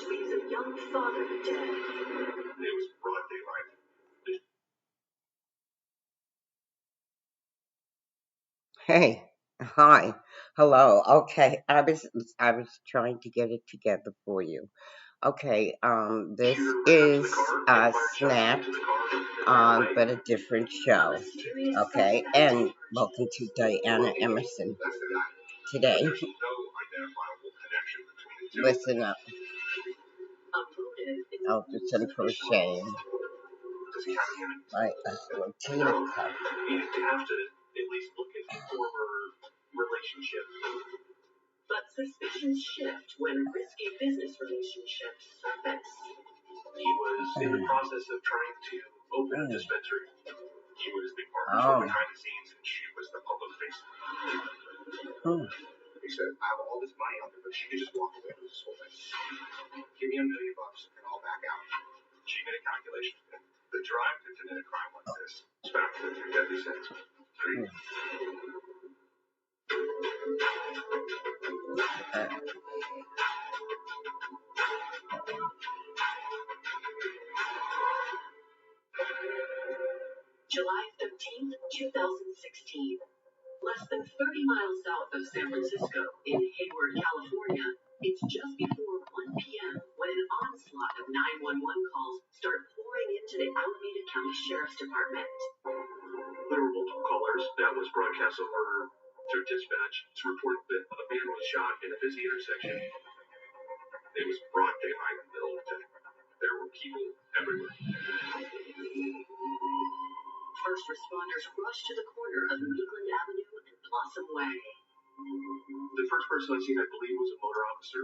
leaves a young father dead. It was broad daylight. Hey, hi, hello. Okay, I was trying to get it together for you. Okay, this is Snapped, but a different show. Okay, and welcome to Diana Emerson. Today, listen up. I'll do some crocheting. My Latina cup. You have to at least look at former relationships. But suspicions shift when risky business relationships surface. He was in the process of trying to open a dispensary. He was the partner behind the scenes, and she was the public face. He said, I have all this money out there, but she could just walk away with this whole thing. Give me $1 million and I'll back out. She made a calculation. The drive to commit a crime like this is factored through deadly sins. July 13th, 2016. Less than 30 miles south of San Francisco, in Hayward, California, it's just before 1 p.m. when an onslaught of 911 calls start pouring into the Alameda County Sheriff's Department. There were multiple callers that was broadcast over through dispatch to report that a man was shot in a busy intersection. It was broad daylight in the middle of the day. There were people everywhere. First responders rushed to the corner of Meekland Avenue and Blossom Way. The first person I seen, I believe, was a motor officer.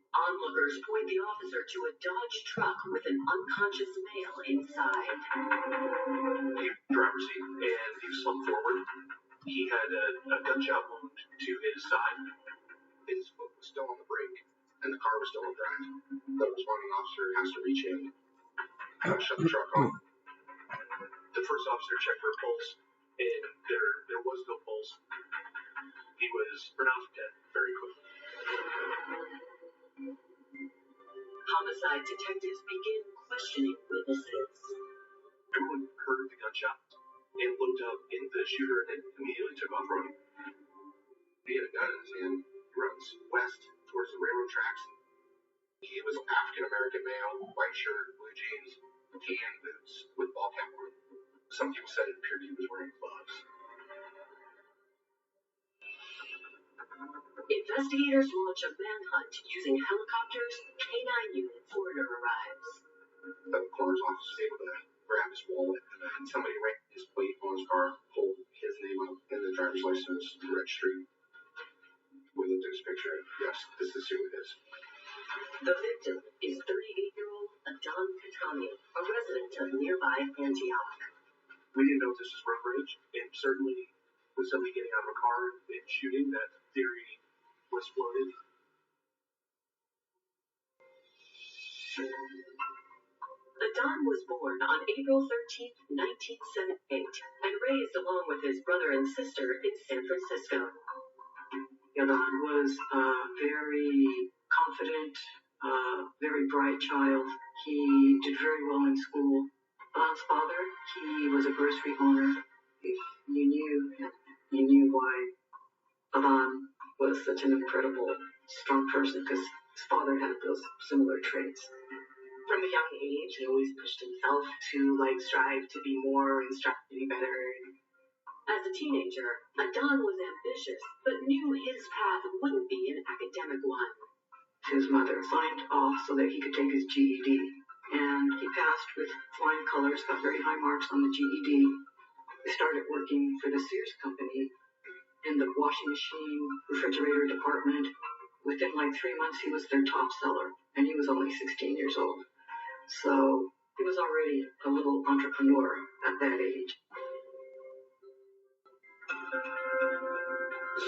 Onlookers point the officer to a Dodge truck with an unconscious male inside. He was driver's seat, and he slumped forward. He had a gunshot wound to his side. His foot was still on the brake, and the car was still on drive. The responding officer has to reach in and shut the truck off. The first officer checked her pulse, and there was no pulse. He was pronounced dead very quickly. Homicide detectives begin questioning witnesses. Everyone heard the gunshot and looked up in the shooter and immediately took off running. He had a gun in his hand. He runs west towards the railroad tracks. He was African American male, white shirt, blue jeans, tan boots with ball cap on. Some people said it appeared he was wearing gloves. Investigators launch a manhunt using helicopters. K9 unit Florida arrives. The coroner's office was able to grab his wallet, and somebody ran his plate on his car, pulled his name up in the driver's license registry. We looked at his picture. Yes, this is who it is. The victim is 38-year-old Adon Katami, a resident of nearby Antioch. We didn't know if this was road rage, and certainly with somebody getting out of a car and shooting, that theory was floated. Adon was born on April 13th, 1978, and raised along with his brother and sister in San Francisco. Adon was a very confident, very bright child. He did very well in school. Adon's father, he was a grocery owner. If you knew him, you knew why Adon was such an incredible, strong person, because his father had those similar traits. From a young age, he always pushed himself to strive to be more and strive to be better. As a teenager, Adon was ambitious, but knew his path wouldn't be an academic one. His mother signed off so that he could take his GED, and he passed with flying colors, got very high marks on the GED. He started working for the Sears Company in the washing machine, refrigerator department. Within 3 months, he was their top seller, and he was only 16 years old. So he was already a little entrepreneur at that age.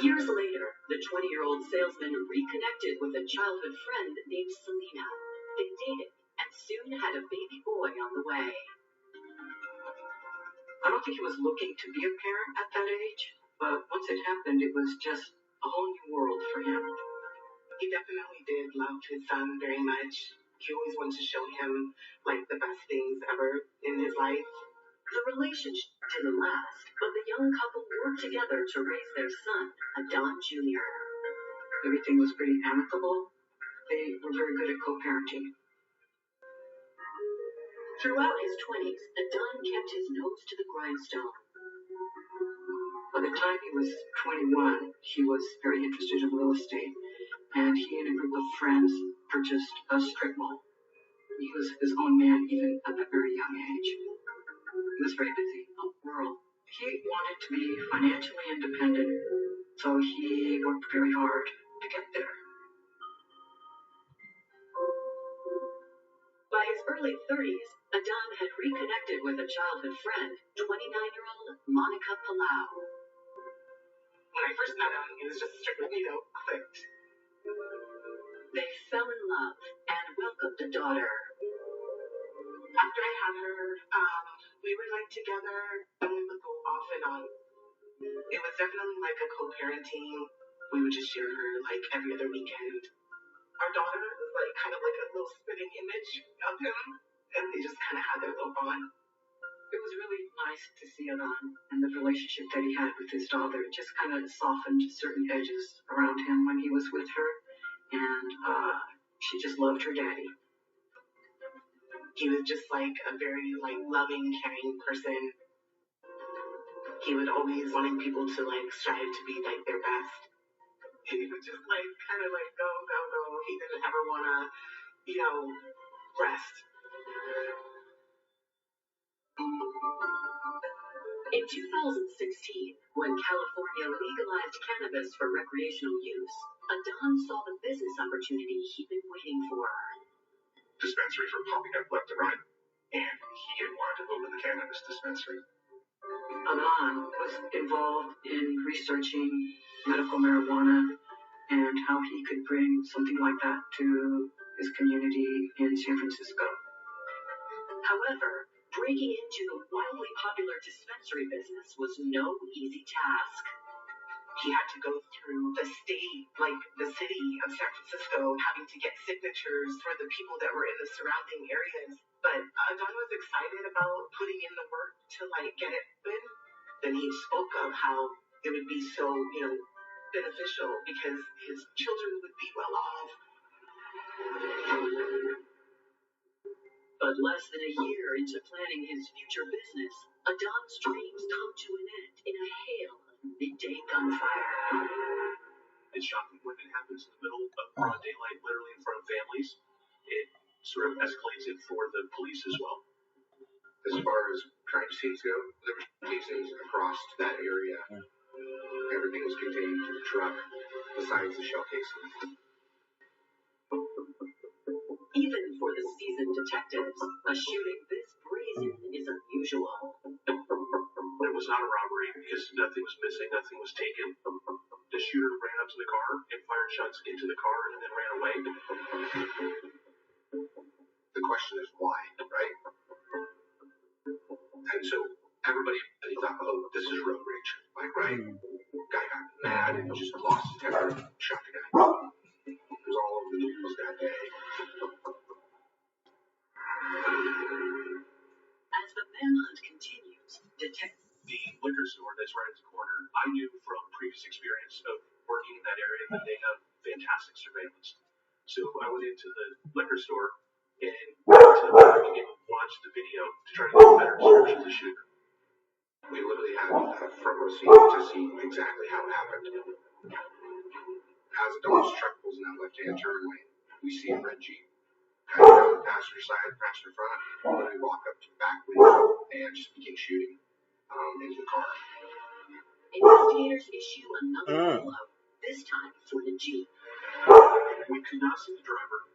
Years later, the 20-year-old salesman reconnected with a childhood friend named Selena. They dated and soon had a baby boy on the way. I don't think he was looking to be a parent at that age, but once it happened, it was just a whole new world for him. He definitely did love his son very much. He always wanted to show him like the best things ever in his life. The relationship didn't last, but the young couple worked together to raise their son, Adon Jr. Everything was pretty amicable. They were very good at co-parenting. Throughout his 20s, Adon kept his nose to the grindstone. By the time he was 21, he was very interested in real estate, and he and a group of friends purchased a strip mall. He was his own man even at a very young age. He was very busy out in the world. He wanted to be financially independent, so he worked very hard to get there. By his early 30s, Adon had reconnected with a childhood friend, 29-year-old Monica Palau. When I first met him, he was just strictly, clicked. They fell in love and welcomed a daughter. After I had her, we were together, and we would go off and on. It was definitely like a co-parenting. We would just share her every other weekend. Our daughter was kind of like a little spitting image of him, and they just kind of had their little bond. It was really nice to see Adon and the relationship that he had with his daughter. It just kind of softened certain edges around him when he was with her, and she just loved her daddy. He was just a very loving, caring person. He would always wanting people to strive to be their best. He would just kind of go, go, go. He didn't ever want to, rest. In 2016, when California legalized cannabis for recreational use, Adon saw the business opportunity he'd been waiting for. Dispensaries were popping up left and right, and he had wanted to open the cannabis dispensary. Adon was involved in researching medical marijuana and how he could bring something like that to his community in San Francisco. However, breaking into the wildly popular dispensary business was no easy task. He had to go through the state, the city of San Francisco, having to get signatures for the people that were in the surrounding areas. But Adon was excited about putting in the work to get it open. Then he spoke of how it would be so, beneficial because his children would be well off. But less than a year into planning his future business, Adon's dreams come to an end in a hail of midday gunfire. It's shocking when it happens in the middle of broad daylight, literally in front of families. It sort of escalates it for the police as well. As far as crime scenes go, there were cases across that area. Everything was contained to the truck, besides the shell casing. Even for the seasoned detectives, a shooting this brazen is unusual. It was not a robbery because nothing was missing, nothing was taken. The shooter ran up to the car and fired shots into the car and then ran away. The question is why, right? And so everybody thought, oh, this is road rage. Right? Guy got mad and just lost his temper and shot the guy. It was all over the news that day. As the manhunt continues, the liquor store that's right at the corner, I knew from previous experience of working in that area that they have fantastic surveillance. So I went into the liquor store and watched the video to try to get a better description of the shooter. We literally had a front row seat to see exactly how it happened. As Adon's truck pulls in that left-hand turn lane, we see a red Jeep. Guy down the passenger side, passenger front, literally walk up to the back window and just begin shooting into the car. Investigators issue another blow, this time for the Jeep. We could not see the driver.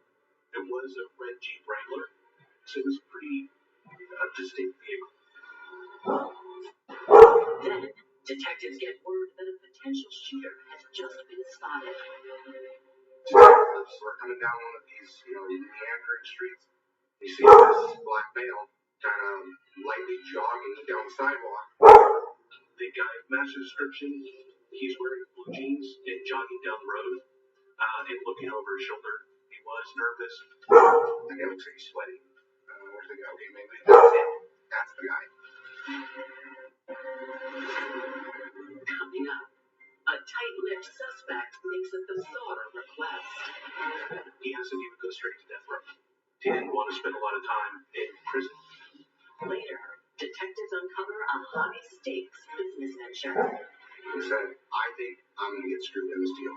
It was a red Jeep Wrangler, so it was a pretty distinct vehicle. Then, detectives get word that a potential shooter has just been spotted. Detectives were coming down one of these, meandering streets. You see this black male kind of lightly jogging down the sidewalk. The guy matched the description. He's wearing blue jeans and jogging down the road. and looking over his shoulder. He was nervous. The guy looks like he's sweating. Where's the guy? Okay, maybe that's him. That's the guy. Coming up, a tight-lipped suspect makes a bizarre request. He asked if he would go straight to death row. He didn't want to spend a lot of time in prison. Later, detectives uncover a high-stakes business venture. He said, I think I'm going to get screwed in this deal.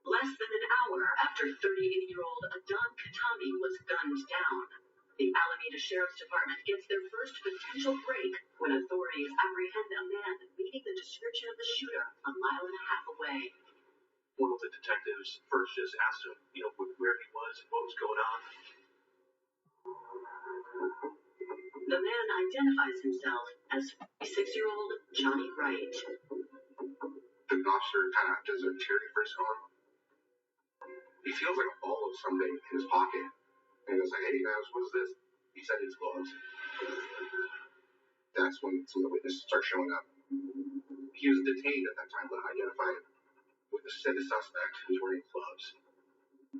Less than an hour after 38-year-old Adon Katami was gunned down, the Alameda Sheriff's Department gets their first potential break when authorities apprehend a man meeting the description of the shooter a mile and a half away. One of the detectives first just asked him, where he was and what was going on. The man identifies himself as 46-year-old Johnny Wright. The officer kind of does a charity first on. He feels like a ball of something in his pocket. And he was like, hey guys, what is this? He said it's gloves. That's when some of the witnesses start showing up. He was detained at that time, but identified with the suspect who's wearing gloves.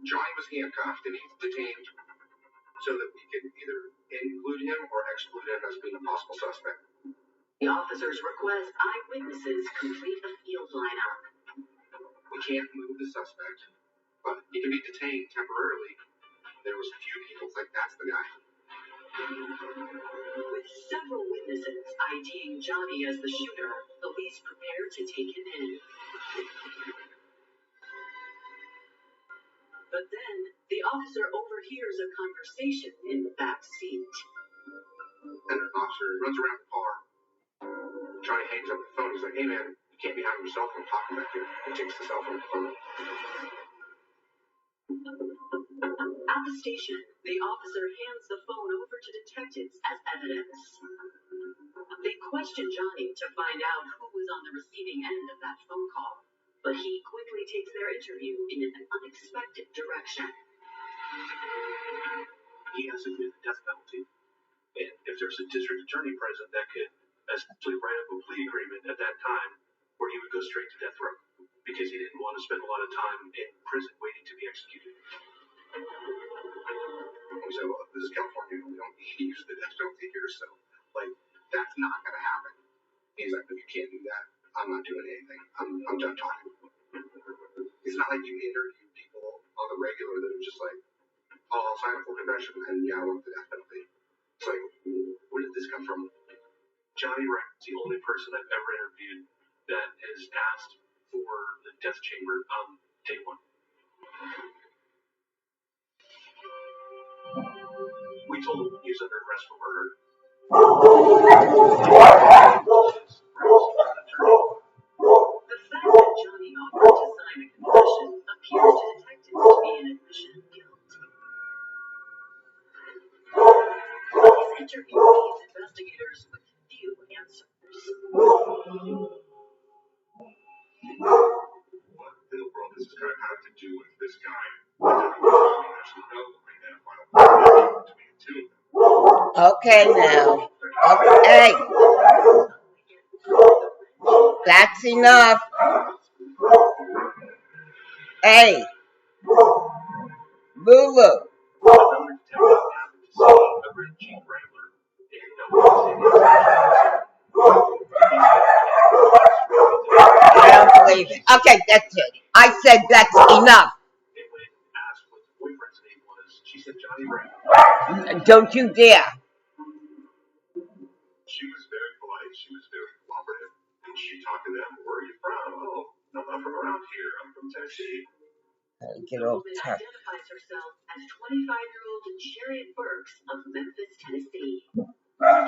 Johnny was handcuffed and he's detained so that we could either include him or exclude him as being a possible suspect. The officers request eyewitnesses complete a field lineup. We can't move the suspect, but he can be detained temporarily. There was a few people think that's the guy. With several witnesses IDing Johnny as the shooter, police prepare to take him in. But then, the officer overhears a conversation in the back seat. And an officer runs around the car. Johnny hangs up the phone. He's like, hey man, you can't be having your cell phone talking back here. He takes the cell phone. At the station, the officer hands the phone over to detectives as evidence. They question Johnny to find out who was on the receiving end of that phone call, but he quickly takes their interview in an unexpected direction. He has admitted the death penalty, and if there's a district attorney present, that could essentially write up a plea agreement at that time where he would go straight to death row because he didn't want to spend a lot of time in prison waiting to be executed. We said, well, this is California, we don't use the death penalty here, so, that's not going to happen. He's like, if you can't do that, I'm not doing anything. I'm done talking. It's not like you interview people on the regular that are just like, oh, I'll sign up for confession, and yeah, I want the death penalty. It's like, where did this come from? Johnny Wright is the only person I've ever interviewed that has asked for the death chamber on day one. We told him he was under arrest for murder. The fact that Johnny offered to sign a confession appears to detectives to be an admission of guilt. His interview leaves investigators with few answers. What in the world does this guy have to do with this guy? Actually, no identifiable between the two of them. Okay, now. Okay. That's enough. Hey. Lulu. I don't believe it. Okay, that's it. I said that's enough. Don't you dare. She was very polite. She was very cooperative. And she talked to them. Where are you from? Oh, no, I'm from around here. I'm from Tennessee. Get The off woman tough. identifies herself as 25-year-old Chariot Burks of Memphis, Tennessee. We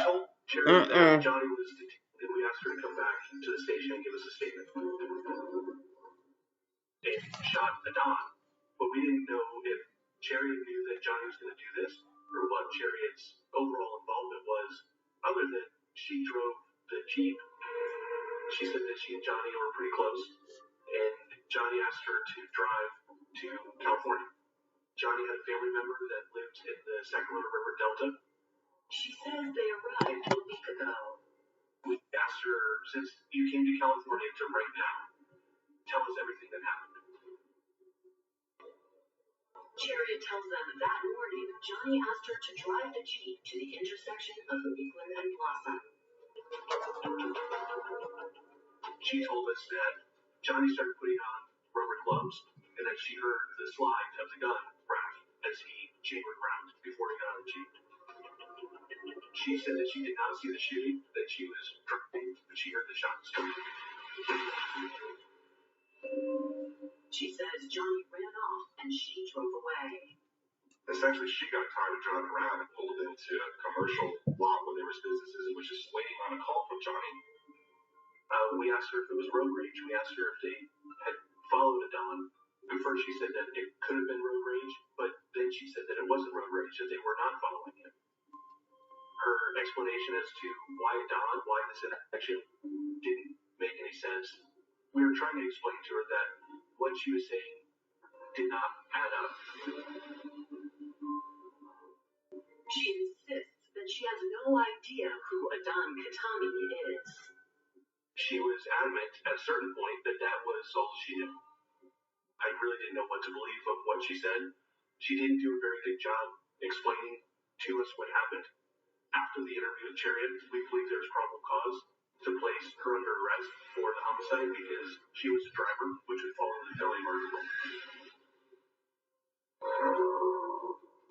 told Chariot that Johnny was detained, and we asked her to come back to the station and give us a statement. And shot Adon. But we didn't know if Chariot knew that Johnny was going to do this, or what Chariot's overall involvement was, other than she drove the Jeep. She said that she and Johnny were pretty close, and Johnny asked her to drive to California. Johnny had a family member that lived in the Sacramento River Delta. She says they arrived a week ago. We asked her, since you came to California to right now, tell us everything that happened. Chariot tells them that morning, Johnny asked her to drive the Jeep to the intersection of Lakeland and Blossom. She told us that Johnny started putting on rubber gloves and that she heard the slide of the gun crack as he chambered round before he got out of the Jeep. She said that she did not see the shooting, that she was driving, but she heard the shots coming. She says Johnny ran off and she drove away. Essentially, she got tired of driving around and pulled into a commercial lot where there was businesses and was just waiting on a call from Johnny. We asked her if it was road rage. We asked her if they had followed Adon. At first, she said that it could have been road rage, but then she said that it wasn't road rage, that they were not following him. Her explanation as to why Adon, why this interaction didn't make any sense. We were trying to explain to her that what she was saying did not add up. She insists that she has no idea who Adon Katami is. She was adamant at a certain point that that was all she knew. I really didn't know what to believe of what she said. She didn't do a very good job explaining to us what happened. After the interview with Chariot, we believe there was probable cause to place her under arrest for the homicide because she was a driver, which would fall into the felony murder rule.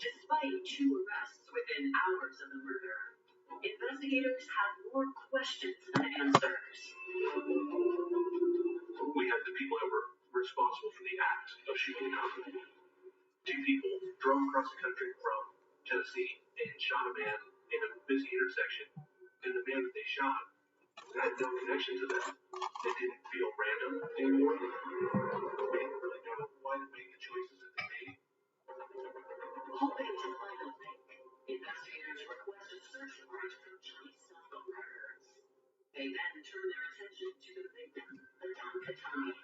Despite 2 arrests within hours of the murder, investigators had more questions than answers. We had the people that were responsible for the act of shooting Adon. 2 people drove across the country from Tennessee and shot a man in a busy intersection, and the man that they shot had no connection to them. It didn't feel random anymore. We didn't really know why they made the choices that they made. Hoping to find a link, investigators request a search warrant for Johnny's cell phone records. They then turn their attention to the victim, Adon Katami.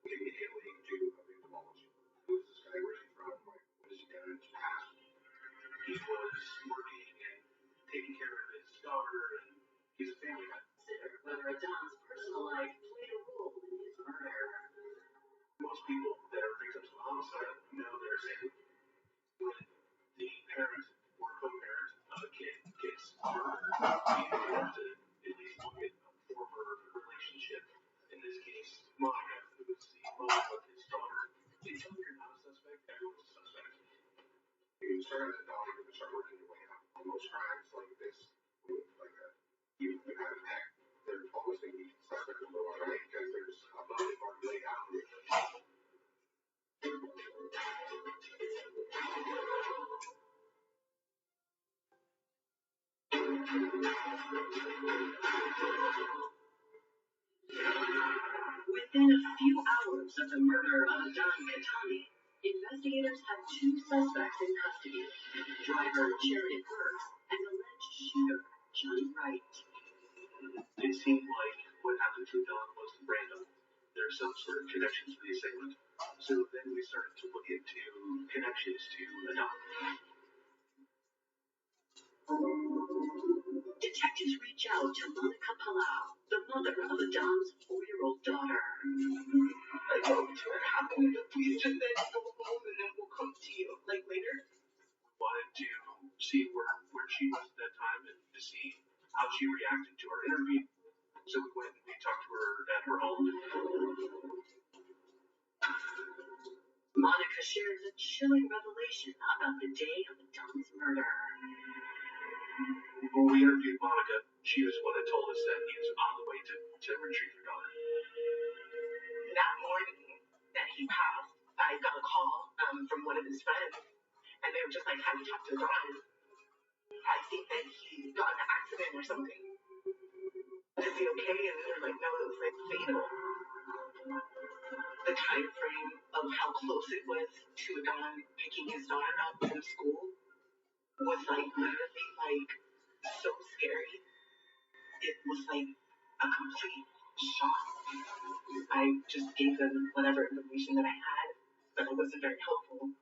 We immediately do a big demolition. Who is this guy? Where's he from? What has he done in his past? He was working and taking care of his daughter, and he's a family man. Consider whether Adon's personal life played a role in his murder. Most people that are victims of homicide know they're saying when the parent or co-parent of a kid gets murdered, you have to at least look at a former relationship. In this case, Monica, who was the mother of his daughter. Until you're not a suspect, everyone's a suspect. You start as a daughter, you start working your way up. Most crimes like this, like that, you have an act. They're almost going to be suspect number 1, right? Because there's a body part laid out. Within a few hours of the murder of Adon Katami, investigators had 2 suspects in custody: driver Chariot Burks and alleged shooter Johnny Wright. It seemed like what happened to Adon wasn't random. There's some sort of connections to the assailant. So then we started to look into connections to Adon. Detectives reach out to Monica Palau, the mother of Adon's 4-year-old daughter. I told you what happened. Please just let me go home and then we'll come to you, like, later. We wanted to see where she was at that time and to see how she reacted to our interview. So we went and we talked to her at her home. Monica shares a chilling revelation about the day of Adon's murder. When we interviewed Monica, she was the one that told us that he was on the way to retrieve her daughter. That morning that he passed, I got a call from one of his friends, and they were just like, have you talked to Adon? I think that he got in an accident or something. Is he okay? And they were like, no, it was like fatal. The time frame of how close it was to Adon picking his daughter up from school was like literally like so scary. It was like a complete shock I just gave them whatever information that I had, but it wasn't very helpful.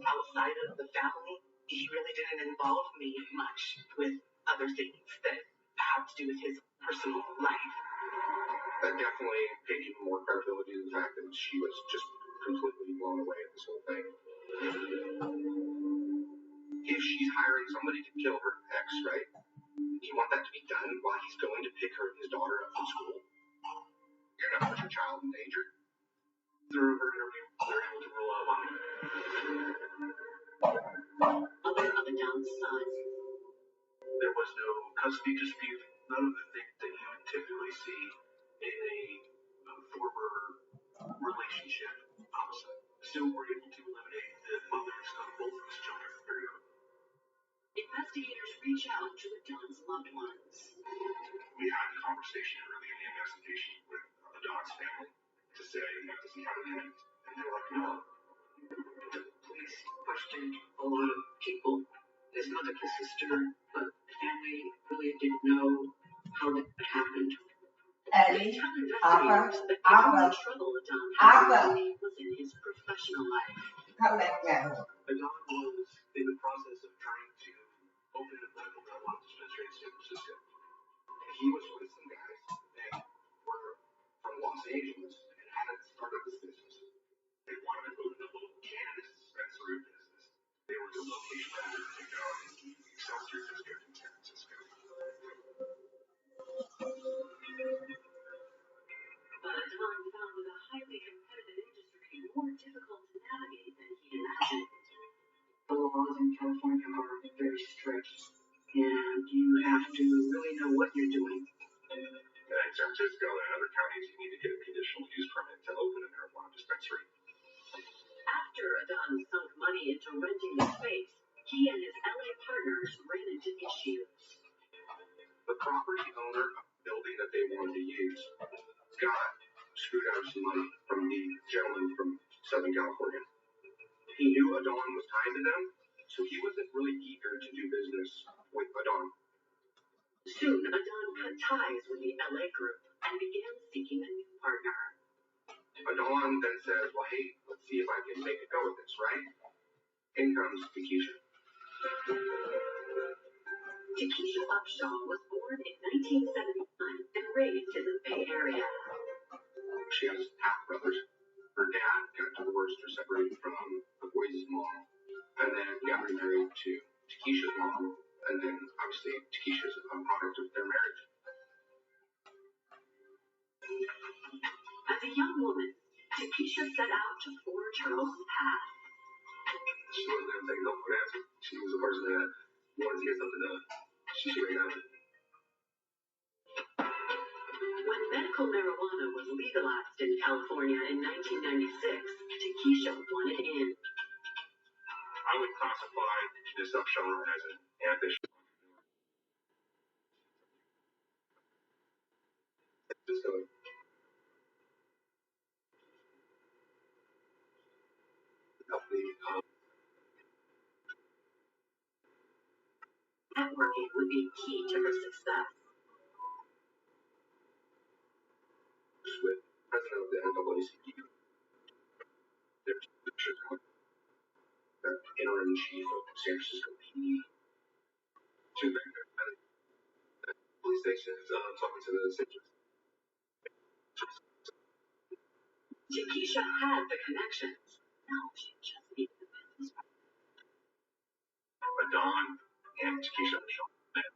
Outside of the family, he really didn't involve me much with other things that have to do with his personal life. That definitely gave you more credibility to the fact that she was just completely blown away at this whole thing. If she's hiring somebody to kill her ex, right? Do you want that to be done while he's going to pick his daughter up from school? You're not put your child in danger. Through her interview, they're able to rule out on me. Other of Adam's sons. There was no custody dispute. None of the things that you would typically see in a former relationship homicide. Still, we're able to eliminate the mothers of both of his children very early. Investigators reach out to Adam's loved ones. We had a conversation early in the investigation with Adam's family to say, does he have a parent? And they were like, no. The police questioned a lot of people, his mother, his sister, but the family really didn't know how that happened. Eddie, investigators that the only trouble Adam had was in his professional life. Come back now. Adam was in the process of trying to open a medical marijuana dispensary in San Francisco. He was with some guys that were from Los Angeles and had started this business. They wanted to open a little cannabis dispensary business. They were the location that they were to go in South Francisco and San Francisco. But Adam found the highly competitive industry more difficult to navigate than he imagined. The laws in California are very strict, and you have to really know what you're doing. In San Francisco and other counties, you need to get a conditional use permit to open a marijuana dispensary. After Adam sunk money into renting the space, he and his LA partners ran into issues. The property owner of the building that they wanted to use got screwed out of some money from the gentleman from Southern California. He knew Adam was tied to them, so he wasn't really eager to do business with Adam. Soon, Adam cut ties with the LA group and began seeking a new partner. Adam then says, well, hey, let's see if I can make a go of this, right? In comes Takesha. Takesha Upshaw was born in 1979 and raised in the Bay Area. She has half brothers. Her dad got divorced or separated from the boys' mom, and then got remarried to Takesha's mom, and then obviously Takesha's a product of their marriage. As a young woman, Takesha set out to forge her own path. She wasn't going to take no for an answer. She was a person that wanted to get something done. She made it happen. When medical marijuana was legalized in California in 1996, Takesha wanted in. I would classify this Upshaw as an ambitious entrepreneur. Just going. Networking would be key to her success. With president of the NAACP, there's the interim chief of San Francisco PD, two very good police stations, talking to the citizens. Takesha had the connections. Now she just needed the business. Adam and Takesha met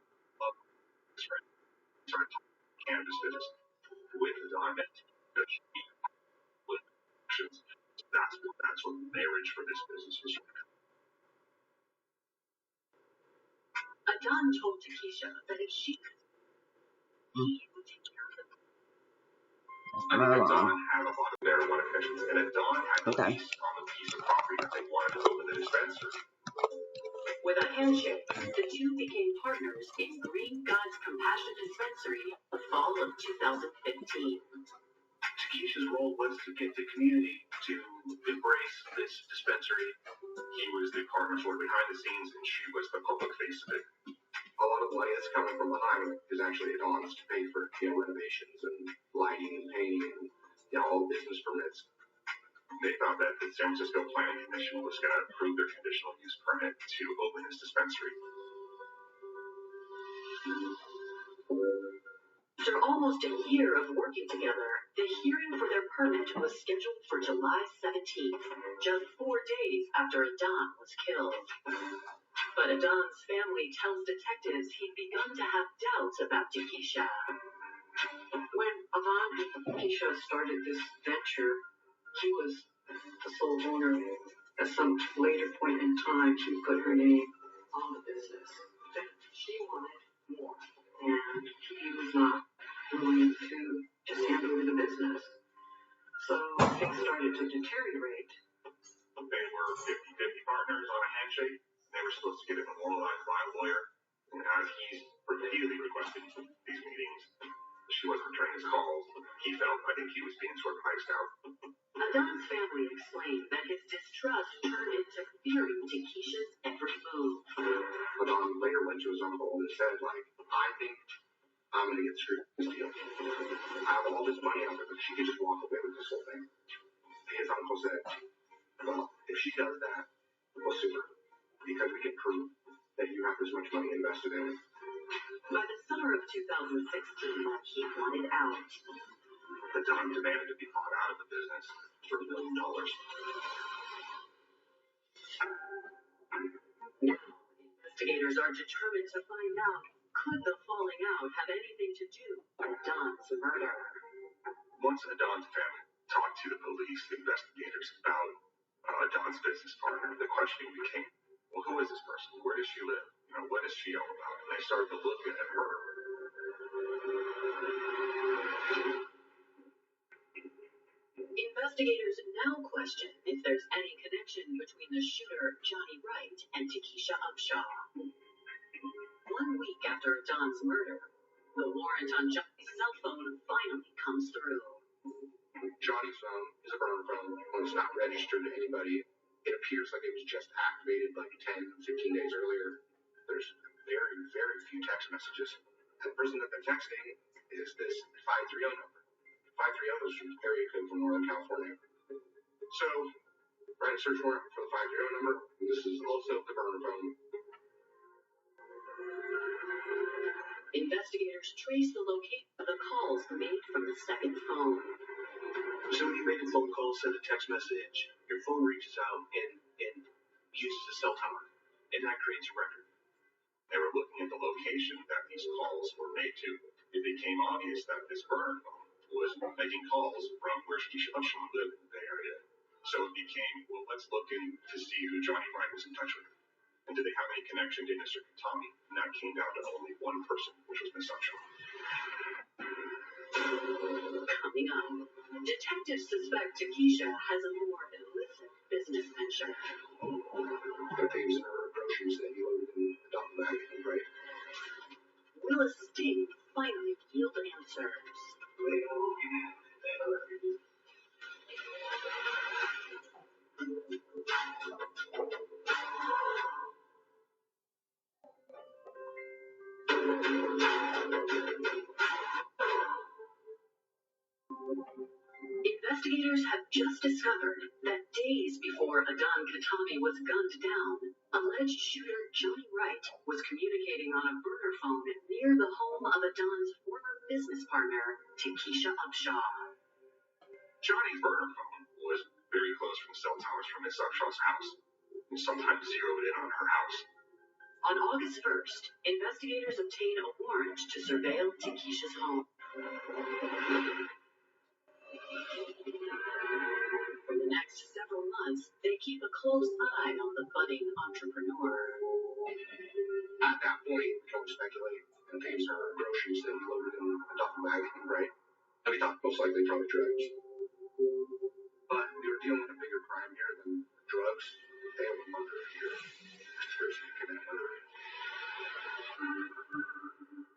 started cannabis business with Adam and connections. That's what the marriage for this business was. Adam told Takesha that if she could, he would take care of them. I think Adam had a lot of marijuana connections, and Adam had the lease on the piece of property that they wanted to open the dispensary. With a handshake, the two became partners in Green God's Compassion Dispensary in the fall of 2015. Takesha's role was to get the community to embrace this dispensary. He was the partner sort of behind the scenes, and she was the public face of it. A lot of the money that's coming from behind is actually Adon's to pay for renovations and lighting and painting and all business permits. They thought that the San Francisco Planning Commission was going to approve their conditional use permit to open this dispensary. After almost a year of working together, the hearing for their permit was scheduled for July 17th, just 4 days after Adon was killed. But Adon's family tells detectives he'd begun to have doubts about Takesha. When Adon and Takesha started this venture, he was the sole owner. At some later point in time, he put her name on the business. Then she wanted more, and he was not willing to just hand over the business. So things started to deteriorate. They were 50-50 partners on a handshake. They were supposed to get it memorialized by a lawyer. And as he's repeatedly requested these meetings, she wasn't returning his calls. I think he was being sort of iced out. Adon's family explained that his distrust turned into fearing Takesha's every move. Adon later went to his uncle and said, I think I'm going to get screwed with this deal. I have all this money out there, but she could just walk away with this whole thing. His uncle said, well, if she does that, we'll sue her, because we can prove that you have this much money invested in it. By the summer of 2016, he wanted out. Adon demanded to be bought out of the business for $1 million. Now, investigators are determined to find out, could the falling out have anything to do with Adon's murder? Once Adon's family talked to the police investigators about Adon's business partner, the questioning became, well, who is this person? Where does she live? What is she all about? And they started to look at her. Investigators now question if there's any connection between the shooter, Johnny Wright, and Takesha Upshaw. 1 week after Adon's murder, the warrant on Johnny's cell phone finally comes through. Johnny's phone is a burner phone. When it's not registered to anybody, it appears like it was just activated 10, 15 days earlier. There's very, very few text messages. And the person that they're texting is this 530 number. 530 is from area code from Northern California. So, write a search warrant for the 530 number. This is also the burner phone. Investigators trace the location of the calls made from the second phone. So you make a phone call, send a text message, your phone reaches out and uses a cell tower, and that creates a record. They were looking at the location that these calls were made to. It became obvious that this burner phone was making calls from where Takesha Upshaw lived in the Bay Area. So it became, well, let's look in to see who Johnny Wright was in touch with. And did they have any connection to Mr. Katami? And that came down to only one person, which was Miss Upshaw. Coming up, detectives suspect Takesha has a more illicit business venture. The thieves are groceries that you loaded in the dump bag, right? Will a sting finally yield answers? Investigators have just discovered that days before Adon Katami was gunned down, alleged shooter Johnny Wright was communicating on a burner phone near the home of Adon's former business partner, Takesha Upshaw. Johnny's burner phone was very close from cell towers from Miss Upshaw's house, and sometimes zeroed in on her house. On August 1st, investigators obtain a warrant to surveil Takesha's home. For the next several months, they keep a close eye on the budding entrepreneur. At that point, we can only speculate. The thieves are groceries that he loaded in a duffel bag, right? And we thought most likely probably drugs. But we were dealing with a bigger crime here than drugs. They have a murder here. Conspiracy to commit murder.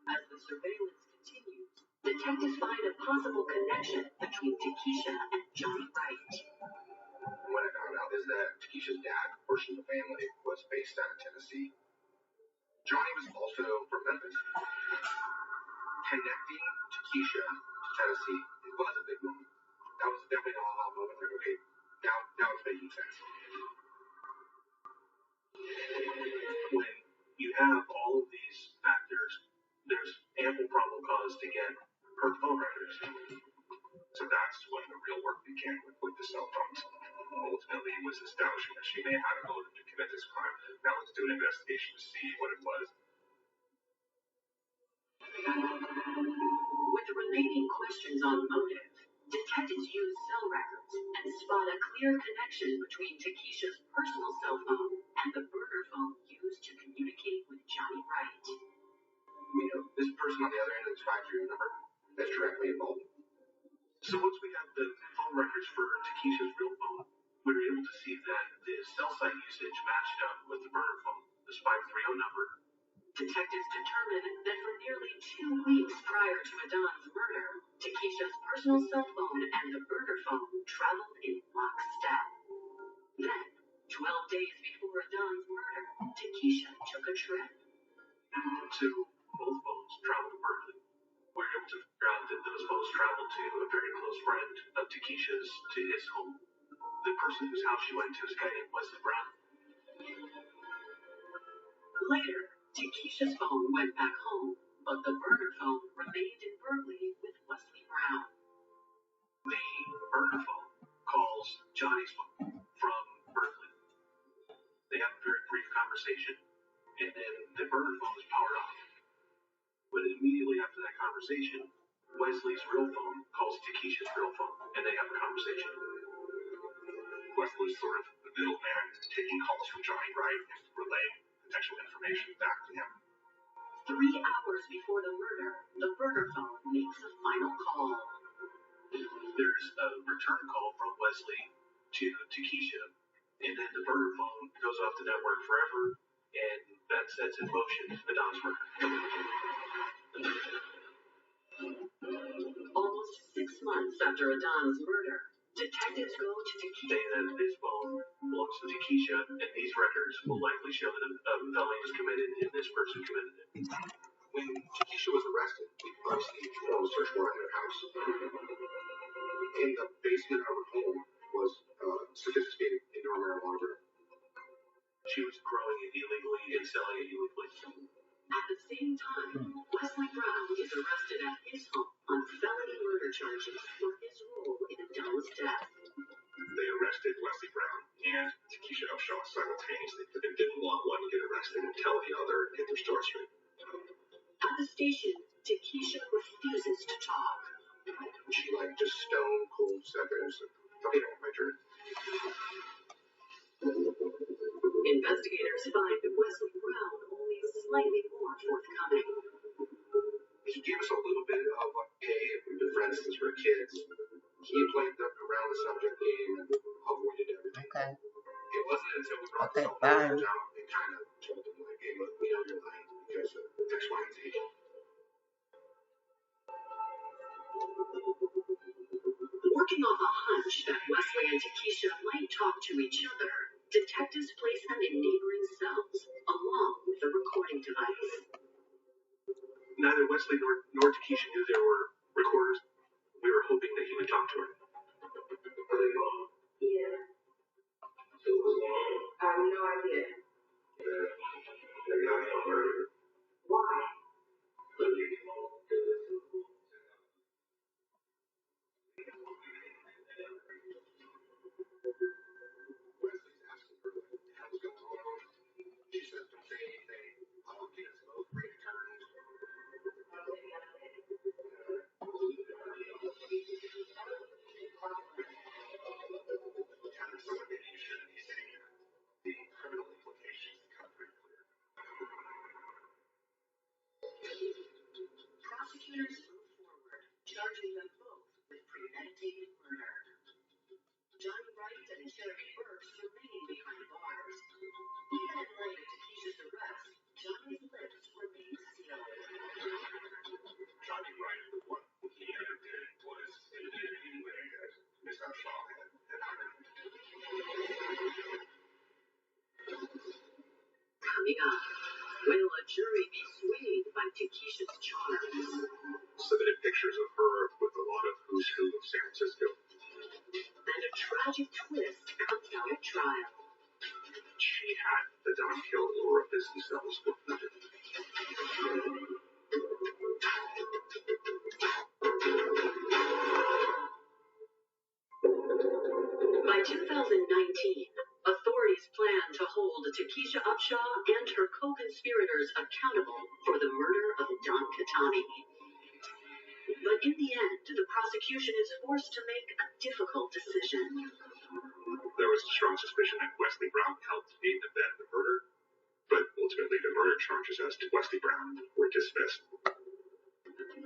As the surveillance continues, detectives find a possible connection between Takesha and Johnny Wright. What I found out is that Takesha's dad, portion of the family, was based out of Tennessee. Johnny was also from Memphis. Connecting Takesha to Tennessee was a big moment. That was definitely an aha moment. Like, okay, now it's making sense. When you have all of these factors, there's ample probable cause to get her phone records. So that's when the real work began with the cell phones. Ultimately, it was establishing that she may have had a motive to commit this crime. Now let's do an investigation to see what it was. With the remaining questions on motive, detectives use cell records and spot a clear connection between Takesha's personal cell phone and the burner phone used to communicate with Johnny Wright. This person on the other end of this 530 number that's directly involved. So once we have the phone records for Takesha's real phone, we were able to see that the cell site usage matched up with the burner phone, this 530 number. Detectives determined that for nearly 2 weeks prior to Adon's murder, Takesha's personal cell phone and the burner phone traveled in lockstep. Then, 12 days before Adon's murder, Takesha took a trip. So, both phones traveled to Berkeley. We were able to figure out that those phones traveled to a very close friend of Takesha's to his home. The person whose house she went to is a guy named Wesley Brown. Later, Takesha's phone went back home, but the burner phone remained in Berkeley with Wesley Brown. The burner phone calls Johnny's phone from Berkeley. They have a very brief conversation, and then the burner phone is powered off. But immediately after that conversation, Wesley's real phone calls Takesha's real phone, and they have a conversation. Wesley's sort of the middleman, taking calls from Johnny Wright and relaying potential information back to him. 3 hours before the murder, the burner phone makes a final call. There's a return call from Wesley to Takesha, and then the burner phone goes off the network forever, and that sets in motion Adon's murder. Almost 6 months after Adon's murder, detectives go to Takesha. They that his phone belongs to Takesha, and these records will likely show that a felony was committed and this person committed it. When Takesha was arrested, we obviously performed a search warrant at her house. In the basement of her home was a sophisticated indoor marijuana grow. She was growing it illegally and selling it illegally. At the same time, Wesley Brown is arrested at his home on felony murder charges for his role in Adon's death. They arrested Wesley Brown and Takesha Upshaw simultaneously, but they didn't want one to get arrested and tell the other and get their story straight. At the station, Takesha refuses to talk. She just stone cold seconds. Okay, my turn. Investigators find Wesley Brown only slightly more forthcoming. He gave us a little bit of hey, we've been friends since we were kids. He played around the subject game and avoided everything. Okay. It wasn't until we brought the cell phone down and kind of told him, like, hey, look, we know you're lying because of X, Y, and Z. Working off a hunch that Wesley and Takesha might talk to each other, detectives place them in neighboring cells, along with a recording device. Neither Wesley nor Takesha knew there were recorders. We were hoping that he would talk to her. Are they wrong? Yeah. So it was long? I have no idea. They're not going to murder her. Why? Let me get long. Wesley's asking her what the hell's going on. She says, don't say anything. I'll get us both returned. jury be swayed by Takesha's charms? Submitted pictures of her with a lot of who's who of San Francisco. And a tragic twist comes out at trial. She had the Don killed or a business that was worth nothing. By 2019, authorities plan to hold Takesha Upshaw and her co-conspirators accountable for the murder of Don Catani. But in the end, the prosecution is forced to make a difficult decision. There was strong suspicion that Wesley Brown helped aid and abet the murder, but ultimately the murder charges as to Wesley Brown were dismissed.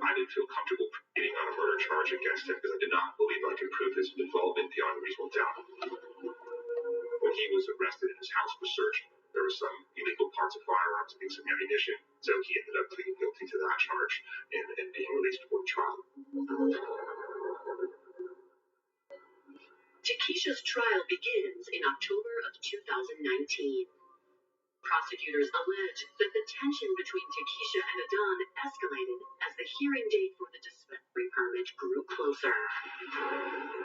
I didn't feel comfortable proceeding on a murder charge against him because I did not believe I could prove his involvement beyond reasonable doubt. When he was arrested and his house was searched, there were some illegal parts of firearms and some ammunition, so he ended up pleading guilty to that charge and being released for trial. Takesha's trial begins in October of 2019. Prosecutors allege that the tension between Takesha and Adon escalated as the hearing date for the dispensary permit grew closer.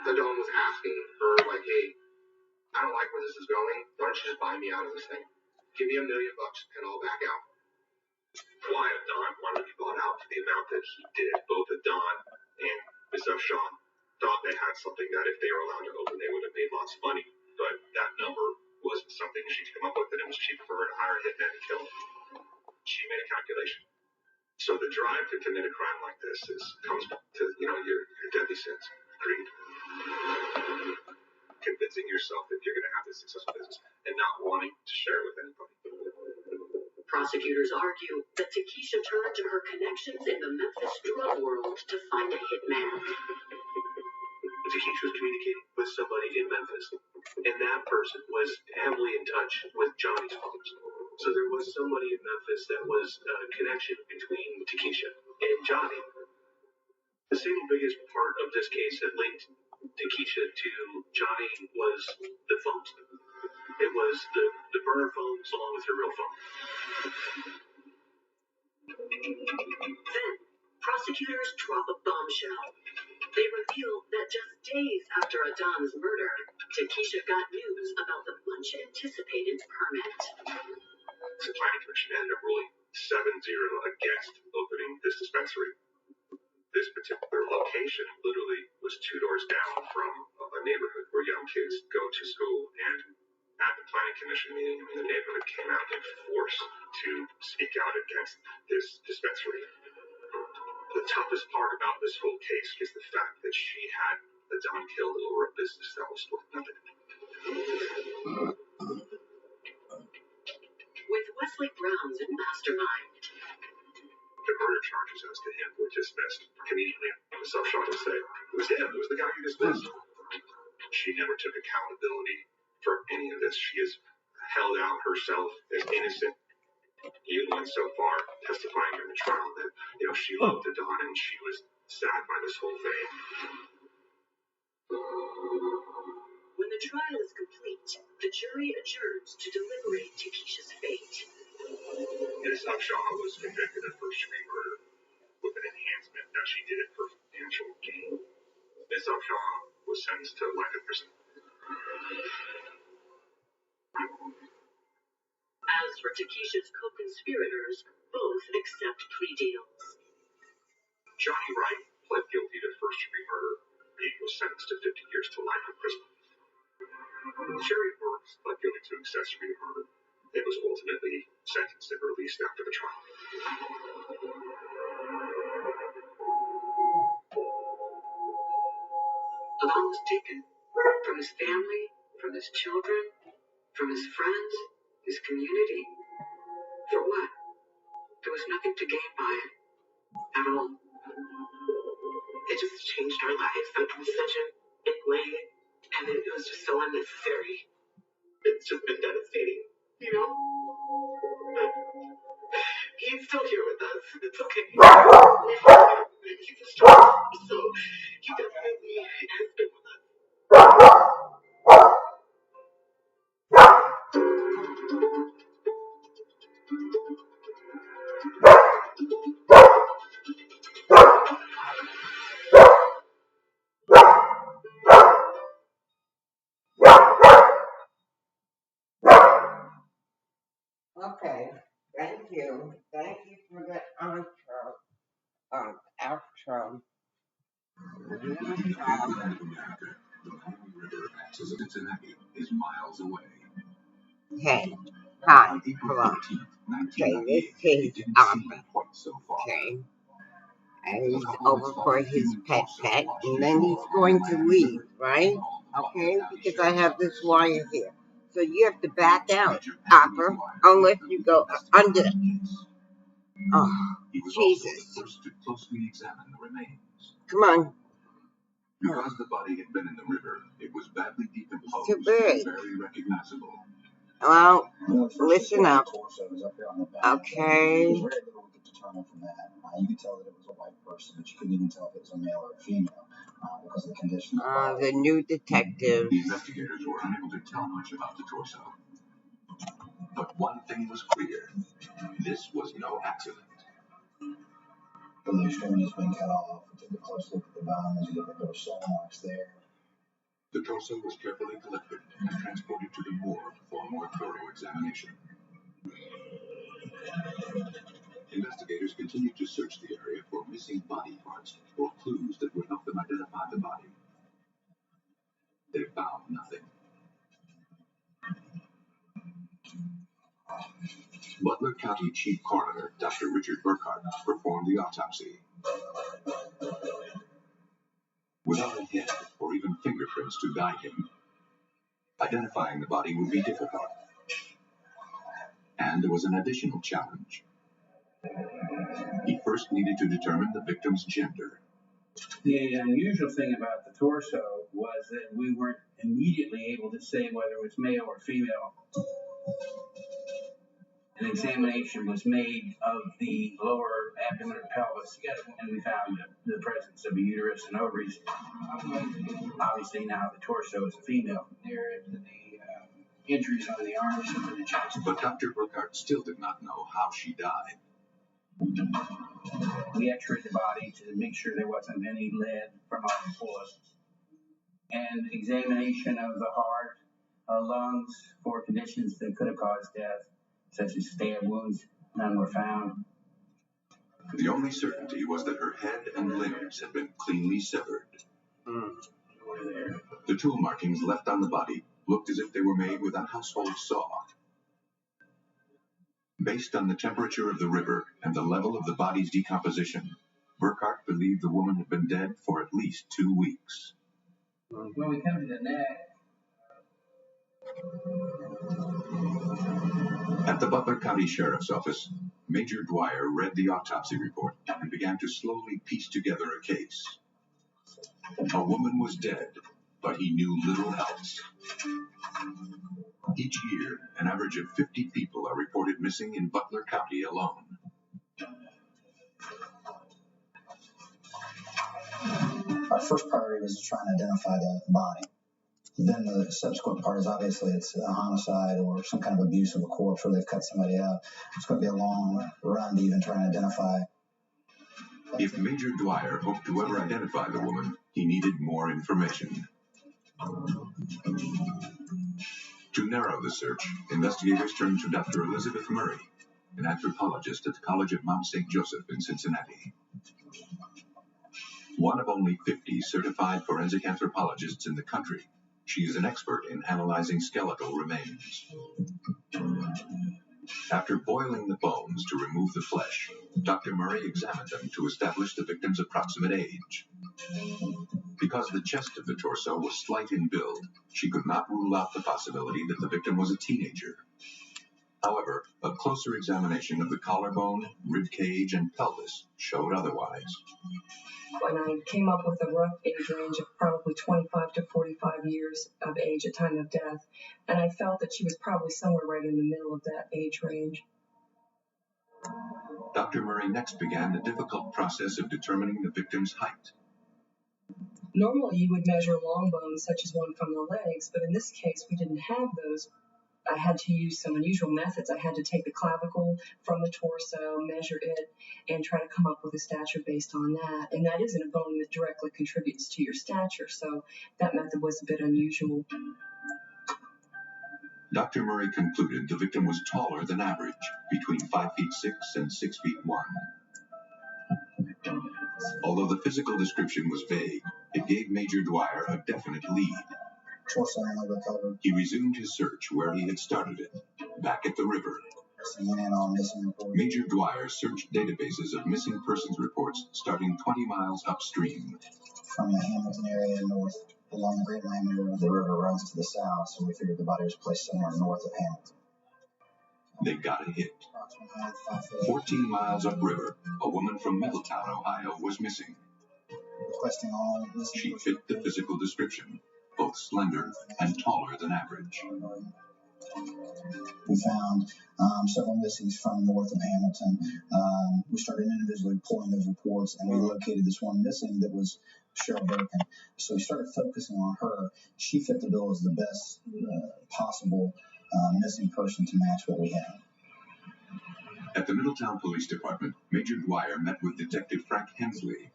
Adon was asking her, like, hey, I don't like where this is going. Why don't you just buy me out of this thing? Give me $1 million and I'll back out. Why Adon wanted to be bought out for the amount that he did. Both Adon and Ms. Upshaw thought they had something that if they were allowed to open, they would have made lots of money. But that number wasn't something she could come up with, and it was cheaper for her to hire a hitman to kill him. She made a calculation. So the drive to commit a crime like this comes to your deadly sins, greed, convincing yourself that you're going to have this successful business and not wanting to share it with anybody. Prosecutors argue that Takesha turned to her connections in the Memphis drug world to find a hitman. Takesha was communicating with somebody in Memphis, and that person was heavily in touch with Johnny's fathers. So there was somebody in Memphis that was a connection between Takesha and Johnny. The single biggest part of this case that linked Takesha to Johnny was the phones. It was the burner phones along with her real phone. Then, prosecutors drop a bombshell. They reveal that just days after Adon's murder, Takesha got news about the much-anticipated permit. The planning commission ended up ruling 7-0 against opening this dispensary. This particular location literally was 2 doors down from a neighborhood where young kids go to school. And at the planning commission meeting, the neighborhood came out in force to speak out against this dispensary. The toughest part about this whole case is the fact that she had Adon killed over a business that was worth nothing. With Wesley Brown's mastermind, the murder charges as to him were dismissed. Conveniently, Ms. Upshaw to say, it was him, it was the guy you dismissed. She never took accountability for any of this. She has held out herself as innocent. Even went so far, testifying in the trial that, she loved Adon and she was sad by this whole thing. When the trial is complete, the jury adjourns to deliberate Takesha's fate. Ms. Upshaw was convicted of first-degree murder with an enhancement that she did it for financial gain. Ms. Upshaw was sentenced to life in prison. As for Takesha's co-conspirators, both accept plea deals. Johnny Wright pled guilty to first-degree murder. He was sentenced to 50 years to life in prison. Sherry Burks pled guilty to accessory murder. It was ultimately sentenced and released after the trial. Adon was taken from his family, from his children, from his friends, his community. For what? There was nothing to gain by it at all. It just changed our lives in such a big way, and it was just so unnecessary. It's just been devastating, But he's still here with us. It's okay. He's strong, so he definitely has been with us. Okay. Thank you. Thank you for the outro. Outro. Cincinnati is miles away. Hey. Hi. On April Hello. 13th, Okay, this 1998, is it didn't seem Arthur. quite so far. Okay. And A he's couple over had for spotted a his human pet torso pet, washed and then he's ashore along going the to Miami leave, River right? called the Butler Okay, County because I Sheriff's have this Office. wire here. So you have to back out, Major Anthony Opera, Dwyer unless was you the go investigator under. on the case. Oh, He was also the Jesus. first to closely examine the remains. Come on. Because the body had been in the river, it was badly decomposed Too and big. very recognizable. Well, listen up. Okay. Okay. There's very little we could determine from that. You could tell that it was a white person, but you couldn't even tell if it was a male or a female because of the condition of the body. The new detective. The investigators were unable to tell much about the torso. But one thing was clear. This was no accident. When the extremities being cut off, we took a close look at the bone as you look at those saw marks there. The torso was carefully collected and transported to the morgue for a more thorough examination. Investigators continued to search the area for missing body parts or clues that would help them identify the body. They found nothing. Butler County Chief Coroner Dr. Richard Burkhart performed the autopsy. Without a head or even fingerprints to guide him, identifying the body would be difficult. And there was an additional challenge. He first needed to determine the victim's gender. The unusual thing about the torso was that we weren't immediately able to say whether it was male or female. An examination was made of the lower abdomen or pelvis, and we found the presence of a uterus and ovaries. Obviously, now the torso is a female. There are the injuries on the arms and the chest. But Dr. Burkhart still did not know how she died. We x-rayed the body to make sure there wasn't any lead from our bullets. And examination of the heart, lungs for conditions that could have caused death, such as stab wounds, none were found. The only certainty was that her head and limbs had been cleanly severed. The tool markings left on the body looked as if they were made with a household saw. Based on the temperature of the river and the level of the body's decomposition, Burkhart believed the woman had been dead for at least 2 weeks. When we come to the neck, At the Butler County Sheriff's Office, Major Dwyer read the autopsy report and began to slowly piece together a case. A woman was dead, but he knew little else. Each year, an average of 50 people are reported missing in Butler County alone. Our first priority was to try and identify the body. Then the subsequent part is obviously it's a homicide or some kind of abuse of a corpse where they've cut somebody up. It's going to be a long run to even try and identify. If Major Dwyer hoped to ever identify the woman, he needed more information. To narrow the search, investigators turned to Dr. Elizabeth Murray, an anthropologist at the College of Mount St. Joseph in Cincinnati. One of only 50 certified forensic anthropologists in the country, she is an expert in analyzing skeletal remains. After boiling the bones to remove the flesh, Dr. Murray examined them to establish the victim's approximate age. Because the chest of the torso was slight in build, she could not rule out the possibility that the victim was a teenager. However, a closer examination of the collarbone, ribcage, and pelvis showed otherwise. When I came up with a rough age range of probably 25 to 45 years of age at time of death, and I felt that she was probably somewhere right in the middle of that age range. Dr. Murray next began the difficult process of determining the victim's height. Normally, you would measure long bones, such as one from the legs, but in this case, we didn't have those. I had to use some unusual methods. I had to take the clavicle from the torso, measure it, and try to come up with a stature based on that. And that isn't a bone that directly contributes to your stature, so that method was a bit unusual. Dr. Murray concluded the victim was taller than average, between 5'6" and 6'1". Although the physical description was vague, it gave Major Dwyer a definite lead. Torso only recovered. He resumed his search where he had started it, back at the river. Major Dwyer searched databases of missing persons reports starting 20 miles upstream. From the Hamilton area north along the Great Miami River, the river runs to the south, so we figured the body was placed somewhere north of Hamilton. They got a hit. 14 miles upriver, a woman from Middletown, Ohio, was missing. Requesting all missing. She fit the physical description, both slender and taller than average. We found several missings from north of Hamilton. We started individually pulling those reports, and we located this one missing that was Cheryl Durkin. So we started focusing on her. She fit the bill as the best possible missing person to match what we had. At the Middletown Police Department, Major Dwyer met with Detective Frank Hensley.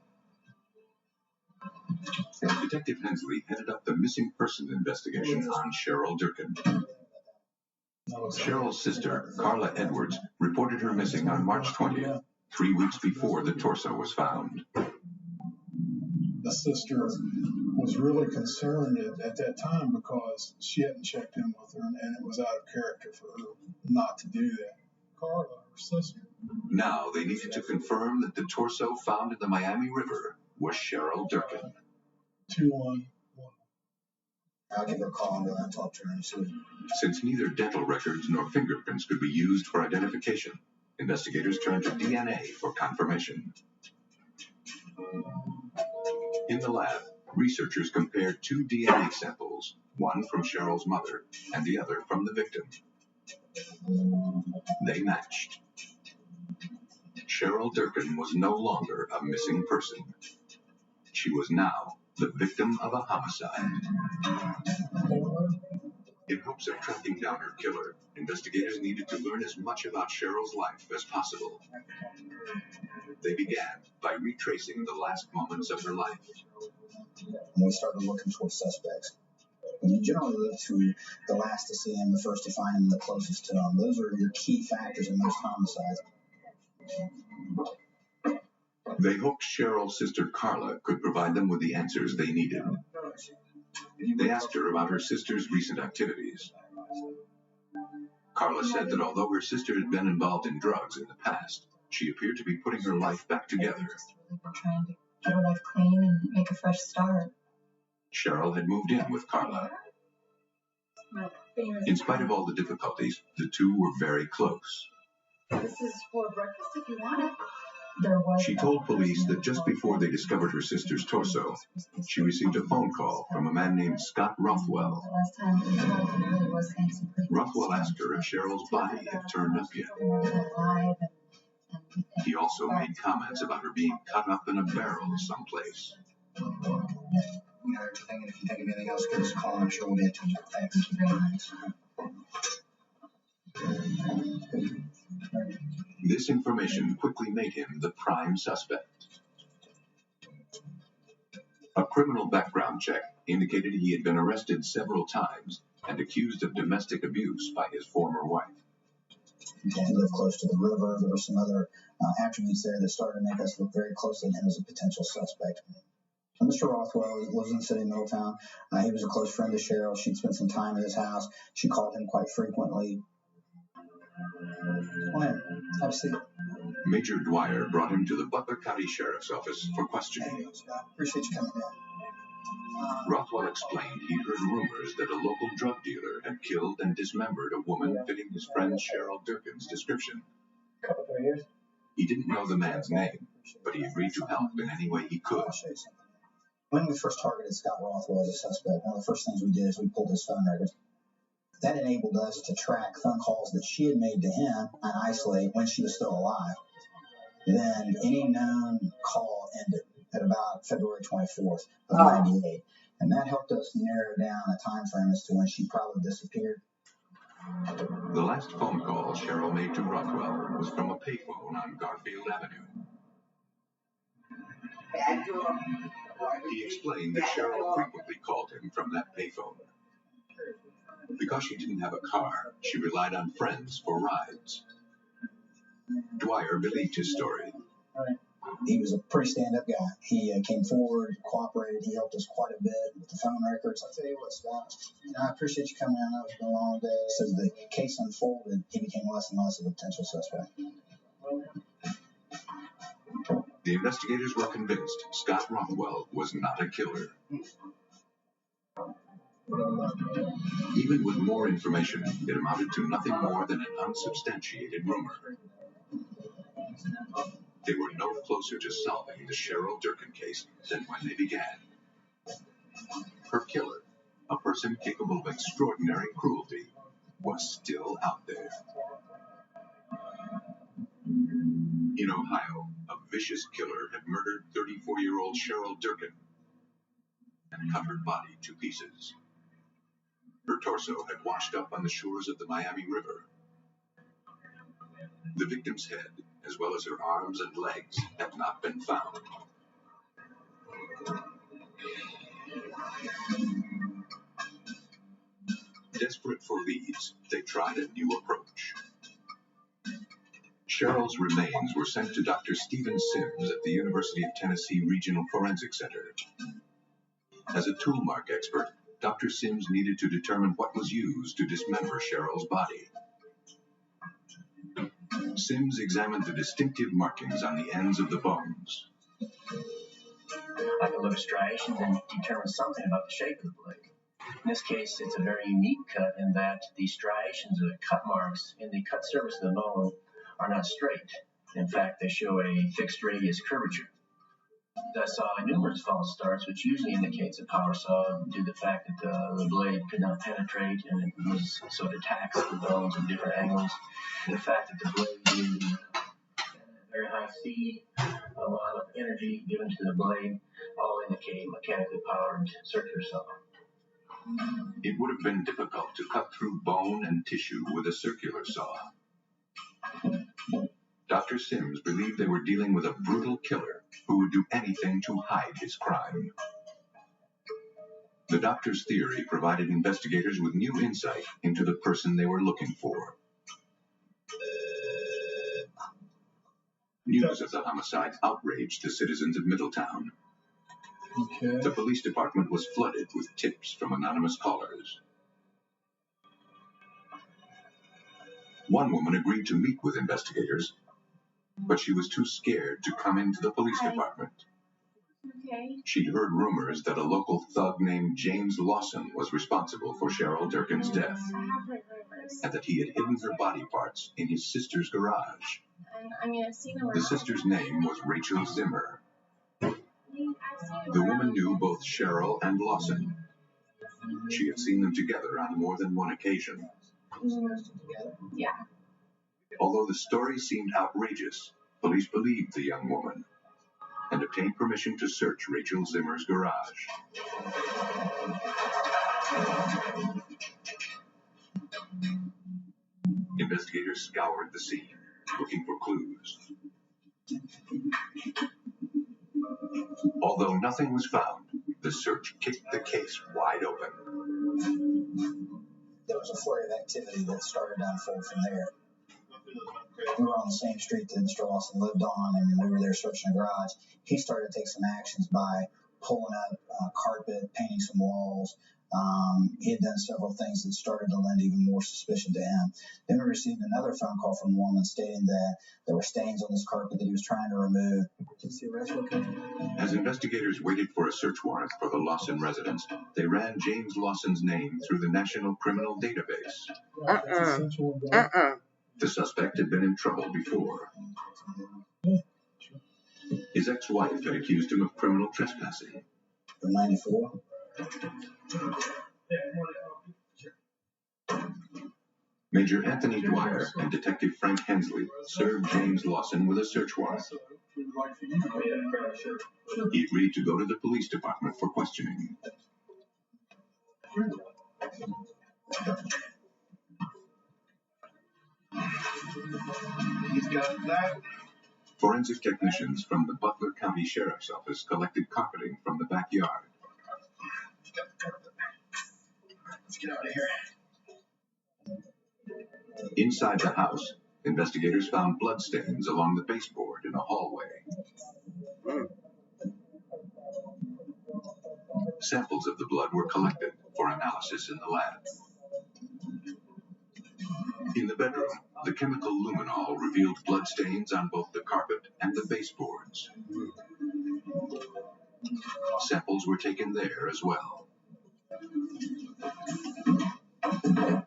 Detective Hensley headed up the missing persons investigation on Cheryl Durkin. Cheryl's sister, Carla Edwards, reported her missing on March 20th, 3 weeks before the torso was found. The sister was really concerned at that time because she hadn't checked in with her, and it was out of character for her not to do that. Carla, her sister. Now they needed to confirm that the torso found in the Miami River was Cheryl Durkin. 211. I'll give her a call and go and talk to her and see. Since neither dental records nor fingerprints could be used for identification, investigators turned to DNA for confirmation. In the lab, researchers compared 2 DNA samples, one from Cheryl's mother and the other from the victim. They matched. Cheryl Durkin was no longer a missing person. She was now the victim of a homicide. In hopes of tracking down her killer, investigators needed to learn as much about Cheryl's life as possible. They began by retracing the last moments of her life. And we started looking towards suspects. And you generally look to the last to see him, the first to find him, the closest to him. Those are your key factors in most homicides. They hoped Cheryl's sister Carla could provide them with the answers they needed. They asked her about her sister's recent activities. Carla said that although her sister had been involved in drugs in the past, she appeared to be putting her life back together. We're trying to get her life clean and make a fresh start. Cheryl had moved in with Carla. In spite of all the difficulties, the two were very close. This is for breakfast if you want it. She told police that just before they discovered her sister's torso, she received a phone call from a man named Scott Rothwell. Rothwell asked her if Cheryl's body had turned up yet. He also made comments about her being cut up in a barrel someplace. You know everything, and if you think of anything else, give us a call, and I'm sure we'll get to you. Thanks. Thank you very much. This information quickly made him the prime suspect. A criminal background check indicated he had been arrested several times and accused of domestic abuse by his former wife. He lived close to the river. There were some other attributes there that started to make us look very closely at him as a potential suspect. Mr. Rothwell lives in the city of Middletown. He was a close friend of Cheryl. She'd spent some time at his house. She called him quite frequently. Come on in. Have a seat. Major Dwyer brought him to the Butler County Sheriff's Office for questioning. Hey, Scott. Appreciate you coming in. Rothwell explained he'd heard rumors that a local drug dealer had killed and dismembered a woman fitting his friend Cheryl Durkin's description. Couple 3 years. He didn't know the man's name, but he agreed to help in any way he could. I'll show you something. When we first targeted Scott Rothwell as a suspect, one of the first things we did is we pulled his phone records. That enabled us to track phone calls that she had made to him and isolate when she was still alive. Then any known call ended at about February 24th of 98. And that helped us narrow down a time frame as to when she probably disappeared. The last phone call Cheryl made to Rothwell was from a payphone on Garfield Avenue. He explained that Cheryl frequently called him from that payphone. Because she didn't have a car, she relied on friends for rides. Dwyer believed his story. He was a pretty stand-up guy. He came forward, cooperated. He helped us quite a bit with the phone records. I tell you what, Scott, I appreciate you coming out. I know it's been a long day. So as the case unfolded, he became less and less of a potential suspect. The investigators were convinced Scott Rothwell was not a killer. Even with more information, it amounted to nothing more than an unsubstantiated rumor. They were no closer to solving the Cheryl Durkin case than when they began. Her killer, a person capable of extraordinary cruelty, was still out there. In Ohio, a vicious killer had murdered 34-year-old Cheryl Durkin and cut her body to pieces. Her torso had washed up on the shores of the Miami River. The victim's head, as well as her arms and legs, had not been found. Desperate for leads, they tried a new approach. Cheryl's remains were sent to Dr. Stephen Sims at the University of Tennessee Regional Forensic Center. As a toolmark expert, Dr. Sims needed to determine what was used to dismember Cheryl's body. Sims examined the distinctive markings on the ends of the bones. I can look at striations and determine something about the shape of the blade. In this case, it's a very unique cut in that the striations or the cut marks in the cut surface of the bone are not straight. In fact, they show a fixed radius curvature. I saw numerous false starts, which usually indicates a power saw due to the fact that the blade could not penetrate and it was so it attacks the bones at different angles. And the fact that the blade used very high speed, a lot of energy given to the blade, all indicate mechanically powered circular saw. It would have been difficult to cut through bone and tissue with a circular saw. Dr. Sims believed they were dealing with a brutal killer who would do anything to hide his crime. The doctor's theory provided investigators with new insight into the person they were looking for. News of the homicide outraged the citizens of Middletown. Okay. The police department was flooded with tips from anonymous callers. One woman agreed to meet with investigators, but she was too scared to come into the police department. Okay. She'd heard rumors that a local thug named James Lawson was responsible for Cheryl Durkin's death, I have her numbers. and that he had hidden her body parts in his sister's garage. And I mean, I've seen them around. The sister's name was Rachel Zimmer. I've seen them The woman around. knew both Cheryl and Lawson. She had seen them together on more than one occasion. Yeah. Although the story seemed outrageous, police believed the young woman and obtained permission to search Rachel Zimmer's garage. Investigators scoured the scene, looking for clues. Although nothing was found, the search kicked the case wide open. There was a flurry of activity that started to unfold from there. We were on the same street that Mr. Lawson lived on, and when we were there searching the garage, he started to take some actions by pulling up carpet, painting some walls. He had done several things that started to lend even more suspicion to him. Then we received another phone call from a woman stating that there were stains on this carpet that he was trying to remove. As investigators waited for a search warrant for the Lawson residence, they ran James Lawson's name through the National Criminal Database. The suspect had been in trouble before. His ex-wife had accused him of criminal trespassing. In 94. Major Anthony Dwyer and Detective Frank Hensley served James Lawson with a search warrant. He agreed to go to the police department for questioning. He's got that. Forensic technicians from the Butler County Sheriff's Office collected carpeting from the backyard. Let's get out of here. Inside the house, investigators found bloodstains along the baseboard in a hallway. Samples of the blood were collected for analysis in the lab. In the bedroom, the chemical luminol revealed bloodstains on both the carpet and the baseboards. Samples were taken there as well.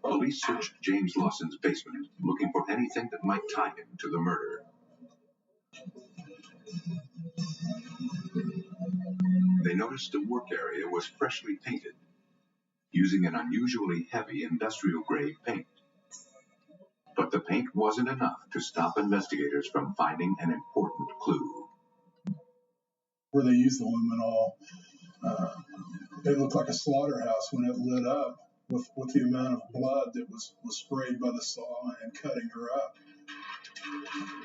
Police searched James Lawson's basement, looking for anything that might tie him to the murder. They noticed the work area was freshly painted, using an unusually heavy industrial-grade paint. But the paint wasn't enough to stop investigators from finding an important clue. Where they used the luminol, it looked like a slaughterhouse when it lit up with the amount of blood that was sprayed by the saw and cutting her up.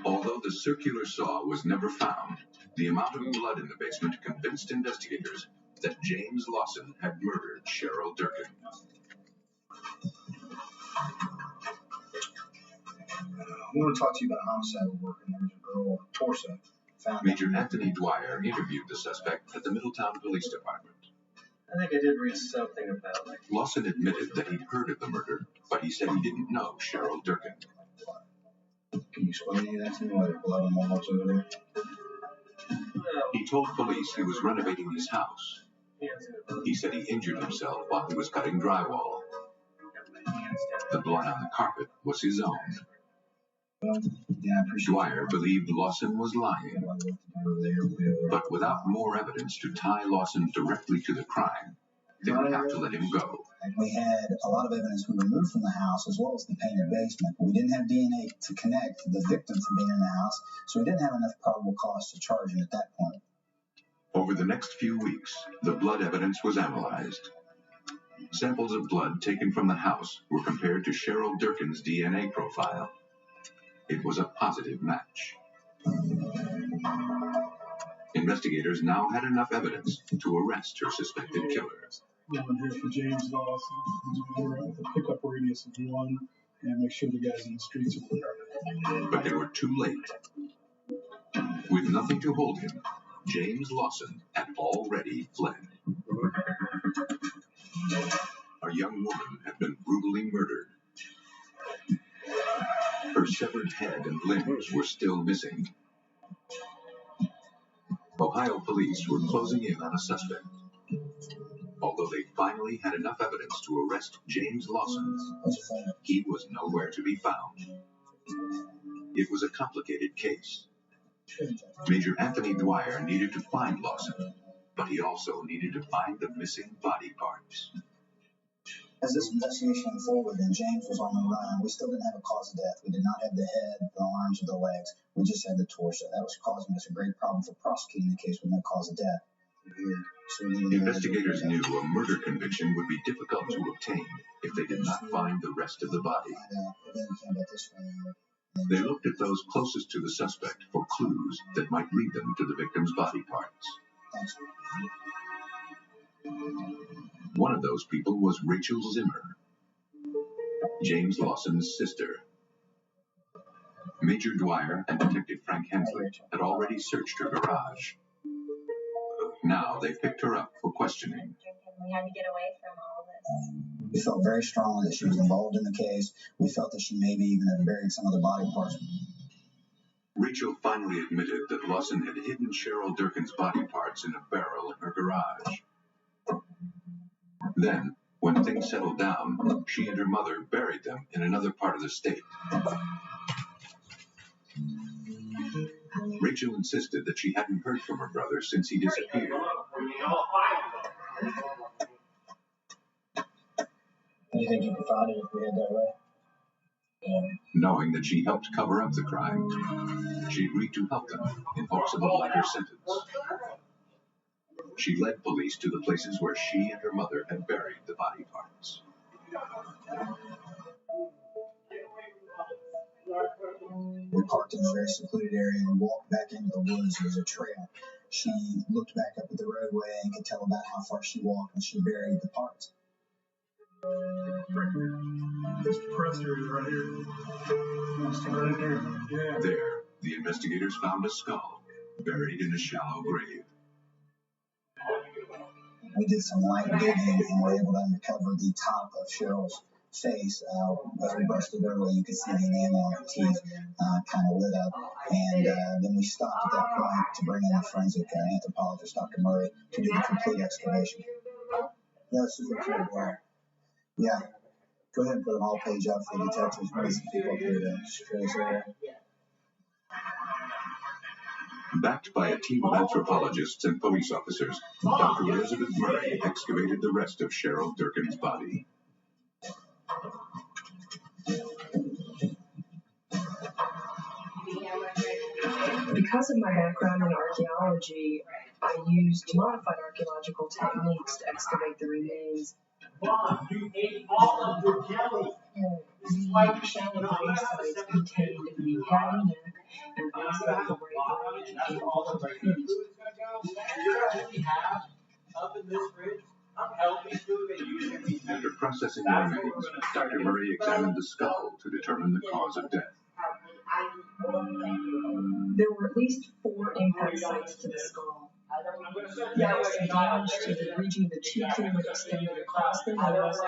Although the circular saw was never found, the amount of blood in the basement convinced investigators that James Lawson had murdered Cheryl Durkin. I want to talk to you about a homicide we're working. There was a girl, torso, found. Major Anthony Dwyer interviewed the suspect at the Middletown Police Department. I think I did read something about it. Lawson admitted that he'd heard of the murder, but he said he didn't know Cheryl Durkin. Can you explain any of that to me? Why there's blood on the walls over there? He told police he was renovating his house. He said he injured himself while he was cutting drywall. The blood on the carpet was his own. Yeah, I appreciate Dwyer believed Lawson was lying, but without more evidence to tie Lawson directly to the crime, they would have to let him go. We had a lot of evidence we removed from the house, as well as the painted basement. But we didn't have DNA to connect the victim from being in the house, so we didn't have enough probable cause to charge him at that point. Over the next few weeks, the blood evidence was analyzed. Samples of blood taken from the house were compared to Cheryl Durkin's DNA profile. It was a positive match. Investigators now had enough evidence to arrest her suspected killer. Going here for James Lawson. We're at the pickup radius of 1 and make sure the guys in the streets are clear. But they were too late. With nothing to hold him, James Lawson had already fled. A young woman had been brutally murdered. Her severed head and limbs were still missing. Ohio police were closing in on a suspect. Although they finally had enough evidence to arrest James Lawson, he was nowhere to be found. It was a complicated case. Major Anthony Dwyer needed to find Lawson, but he also needed to find the missing body parts. As this investigation unfolded and James was on the run, we still didn't have a cause of death. We did not have the head, the arms, or the legs. We just had the torso. That was causing us a great problem for prosecuting the case with no cause of death. Investigators knew a murder conviction would be difficult to obtain if they did not find the rest of the body. They looked at those closest to the suspect for clues that might lead them to the victim's body parts. One of those people was Rachel Zimmer, James Lawson's sister. Major Dwyer and Detective Frank Hensley had already searched her garage. Now they picked her up for questioning. We had to get away from all this. We felt very strongly that she was involved in the case. We felt that she maybe even had buried some of the body parts. Rachel finally admitted that Lawson had hidden Cheryl Durkin's body parts in a barrel in her garage. Then, when things settled down, she and her mother buried them in another part of the state. Rachel insisted that she hadn't heard from her brother since he disappeared. Do you think you could find it if we had that way? Knowing that she helped cover up the crime, she agreed to help them in hopes of a lighter sentence. She led police to the places where she and her mother had buried the body parts. We parked in a very secluded area and walked back into the woods. There was a trail. She looked back up at the roadway and could tell about how far she walked when she buried the parts. This presser is right here. Right there. Yeah. There, the investigators found a skull buried in a shallow grave. We did some light digging and were able to uncover the top of Cheryl's face. As we brushed it earlier, you could see the enamel on her teeth kind of lit up. And then we stopped at that point to bring in the forensic anthropologist, Dr. Murray, to do the complete excavation. Yeah, Susan Cherry, yeah. Go ahead and put an all page up for the detectives. We need some people up here to secure this area. Backed by a team of anthropologists and police officers, Dr. Elizabeth Murray excavated the rest of Cheryl Durkin's body. Because of my background in archaeology, I used modified archaeological techniques to excavate the remains. Bob, you ate all of your jelly. The shallow grave sites contained the head and neck, and also the right leg and both feet. You're gonna only have up in this fridge unhealthy food that you should be. After processing the remains, Dr. Murray examined the skull to determine the cause of death. There were at least 4 impact sites to the skull. There was some damage to the region of the cheek that extended across the nose,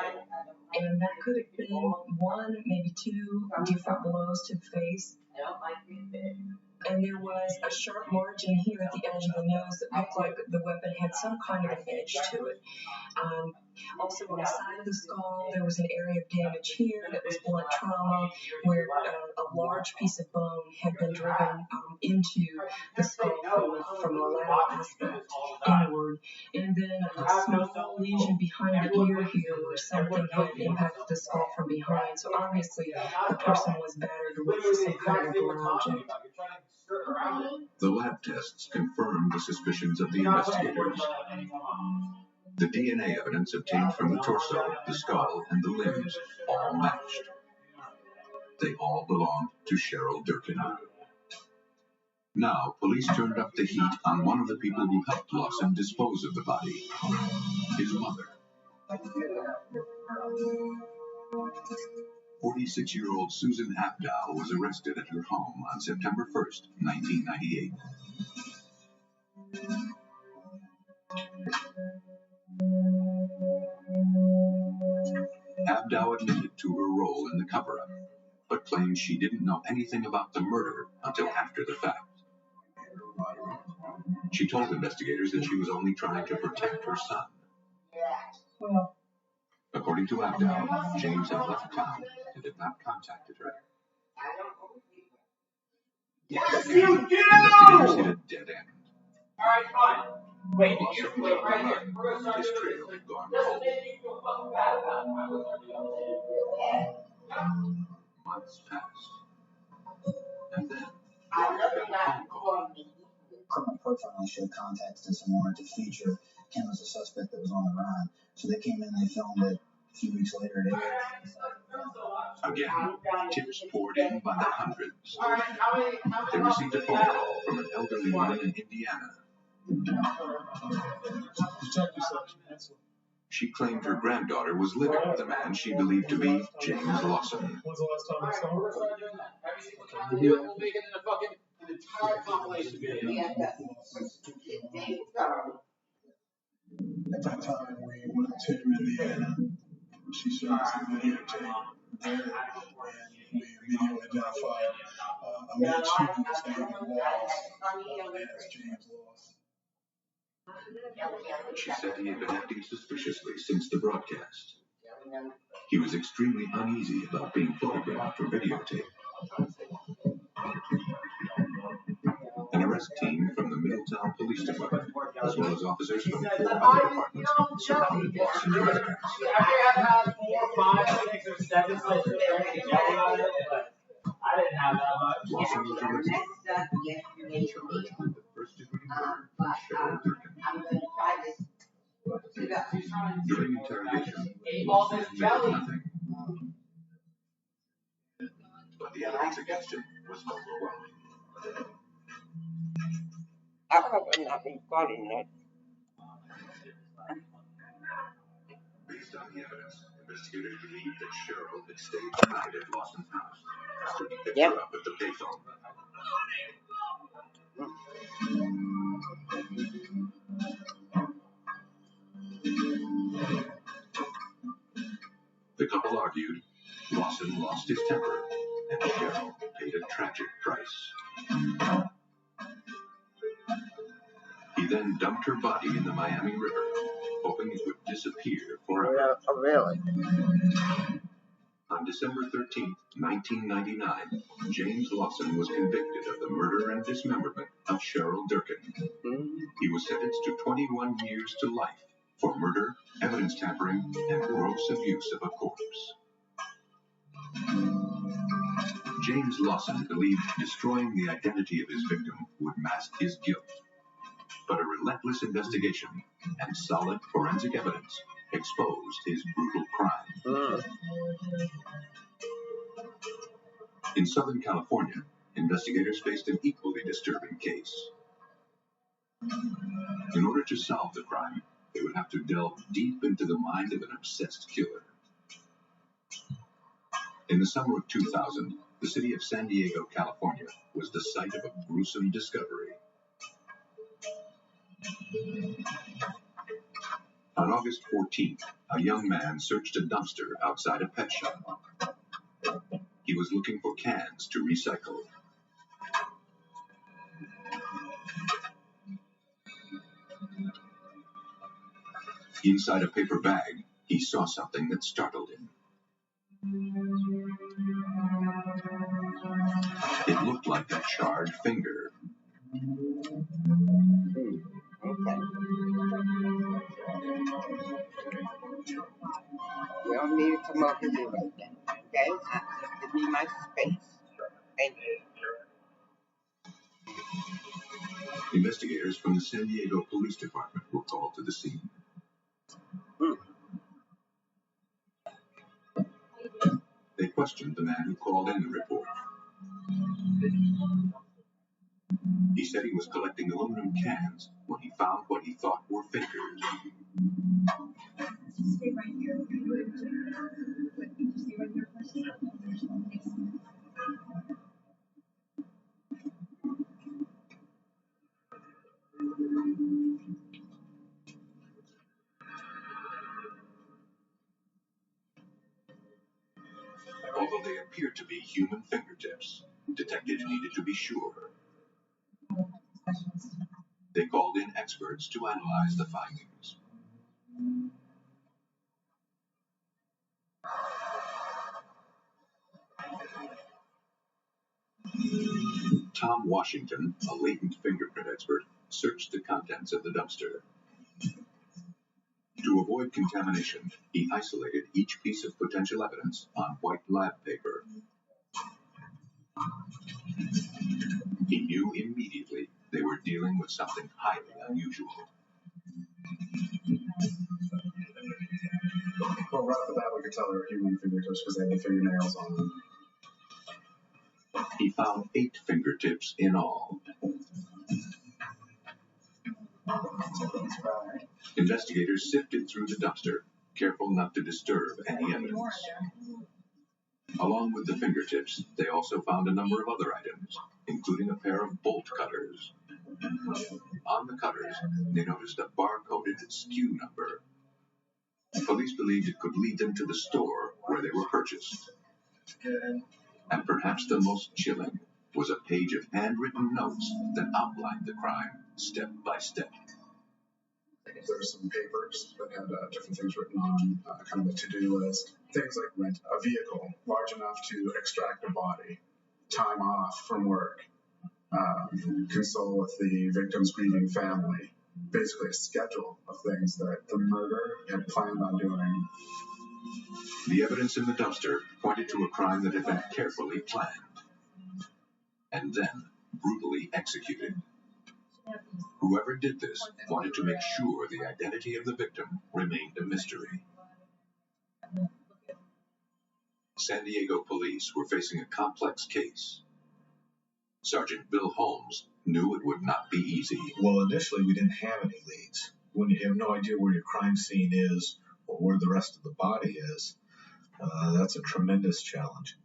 and that could have been 1, maybe 2 different blows to the face. And there was a sharp margin here at the edge of the nose that looked like the weapon had some kind of an edge to it. Also on the side of the skull, there was an area of damage here that was blunt trauma, where a large piece of bone had been driven into the skull from a lateral aspect inward. And then a small lesion behind the ear here where something had impacted the skull from behind. So obviously the person was battered with some kind of blunt object. The lab tests confirmed the suspicions of the investigators. The DNA evidence obtained from the torso, the skull, and the limbs all matched. They all belonged to Cheryl Durkin. Now, police turned up the heat on one of the people who helped Lawson dispose of the body, his mother. 46-year-old Susan Abdow was arrested at her home on September 1st, 1998. Abdow admitted to her role in the cover-up, but claimed she didn't know anything about the murder until after the fact. She told investigators that she was only trying to protect her son. According to Abdow, James had left town and had not contacted her. Yes, you do! Investigators hit a dead end. All right, fine. Wait, Lawson you wait right here. his trail had gone cold. Months passed. And then, Criminal profiling show contacted us and wanted to feature him as a suspect that was on the run. So they came in and they filmed it a few weeks later. Again, tips poured in by the hundreds. They received a phone call from an elderly woman in Indiana. Detective section, that's what. She claimed her granddaughter was living with a man she believed to be James Lawson. When's the last time I saw her? We'll make it in a fucking entire compilation video. At that time, we went to Indiana. She showed us the videotape there, and we immediately identified a man she was David Wallace as James Lawson. She said he had been acting suspiciously since the broadcast. He was extremely uneasy about being photographed for videotape. An arrest team from the Middletown Police Department, as well as officers from 4 other departments, surrounded Lawson's residence. After I had 4, 5, 6, or 7 slices of jelly on it, but I didn't have that much. Lawson was arrested and charged with the first-degree murder of Cheryl Durkin. During interrogation, Lawson admitted nothing. But the evidence against him was overwhelming. I hope I'm not recording it. Based on the evidence, Investigators believed that Cheryl had stayed the night at Lawson's house, so he picked her up at the payphone. The couple argued, Lawson lost his temper, and Cheryl paid a tragic price. He then dumped her body in the Miami River, hoping it would disappear forever. Oh, really? On December 13, 1999, James Lawson was convicted of the murder and dismemberment of Cheryl Durkin. He was sentenced to 21 years to life for murder, evidence tampering, and gross abuse of a corpse. James Lawson believed destroying the identity of his victim would mask his guilt. But a relentless investigation and solid forensic evidence exposed his brutal crime. In Southern California, investigators faced an equally disturbing case. In order to solve the crime, they would have to delve deep into the mind of an obsessed killer. In the summer of 2000, the city of San Diego, California, was the site of a gruesome discovery. On August 14th, a young man searched a dumpster outside a pet shop. He was looking for cans to recycle. Inside a paper bag, he saw something that startled him. It looked like a charred finger. Okay. You don't need to come over here right now, okay? Just give me my space. Thank you. Investigators from the San Diego Police Department were called to the scene. They questioned the man who called in the report. He said he was collecting aluminum cans when he found what he thought were fingers. Stay right here. Stay right here first. Although they appeared to be human fingertips, detectives needed to be sure. They called in experts to analyze the findings. Tom Washington, a latent fingerprint expert, searched the contents of the dumpster. To avoid contamination, he isolated each piece of potential evidence on white lab paper. He knew immediately they were dealing with something highly unusual. Well, right off the bat, we could tell they were human fingertips because they had the fingernails on them. He found 8 fingertips in all. Investigators sifted through the dumpster, careful not to disturb any evidence. Along with the fingertips, they also found a number of other items, including a pair of bolt cutters. On the cutters, they noticed a bar-coded SKU number. Police believed it could lead them to the store where they were purchased. And perhaps the most chilling was a page of handwritten notes that outlined the crime step by step. There were some papers that had different things written on, kind of a to-do list. Things like rent a vehicle large enough to extract a body, time off from work, console with the victim's grieving family. Basically a schedule of things that the murderer had planned on doing. The evidence in the dumpster pointed to a crime that had been carefully planned and then brutally executed. Whoever did this wanted to make sure the identity of the victim remained a mystery. San Diego police were facing a complex case. Sergeant Bill Holmes knew it would not be easy. Well, initially we didn't have any leads. When you have no idea where your crime scene is or where the rest of the body is, that's a tremendous challenge.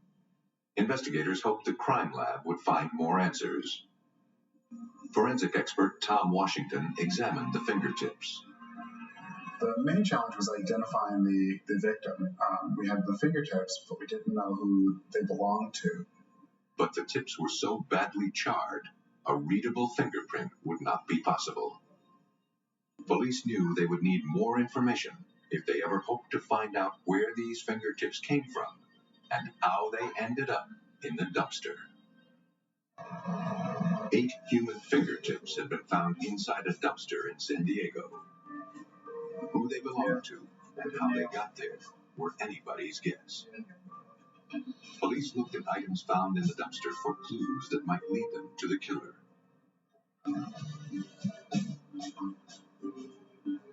Investigators hoped the crime lab would find more answers. Forensic expert Tom Washington examined the fingertips. The main challenge was identifying the victim. We had the fingertips, but we didn't know who they belonged to. But the tips were so badly charred, a readable fingerprint would not be possible. Police knew they would need more information if they ever hoped to find out where these fingertips came from and how they ended up in the dumpster. 8 human fingertips had been found inside a dumpster in San Diego. Who they belonged to and how they got there were anybody's guess. Police looked at items found in the dumpster for clues that might lead them to the killer.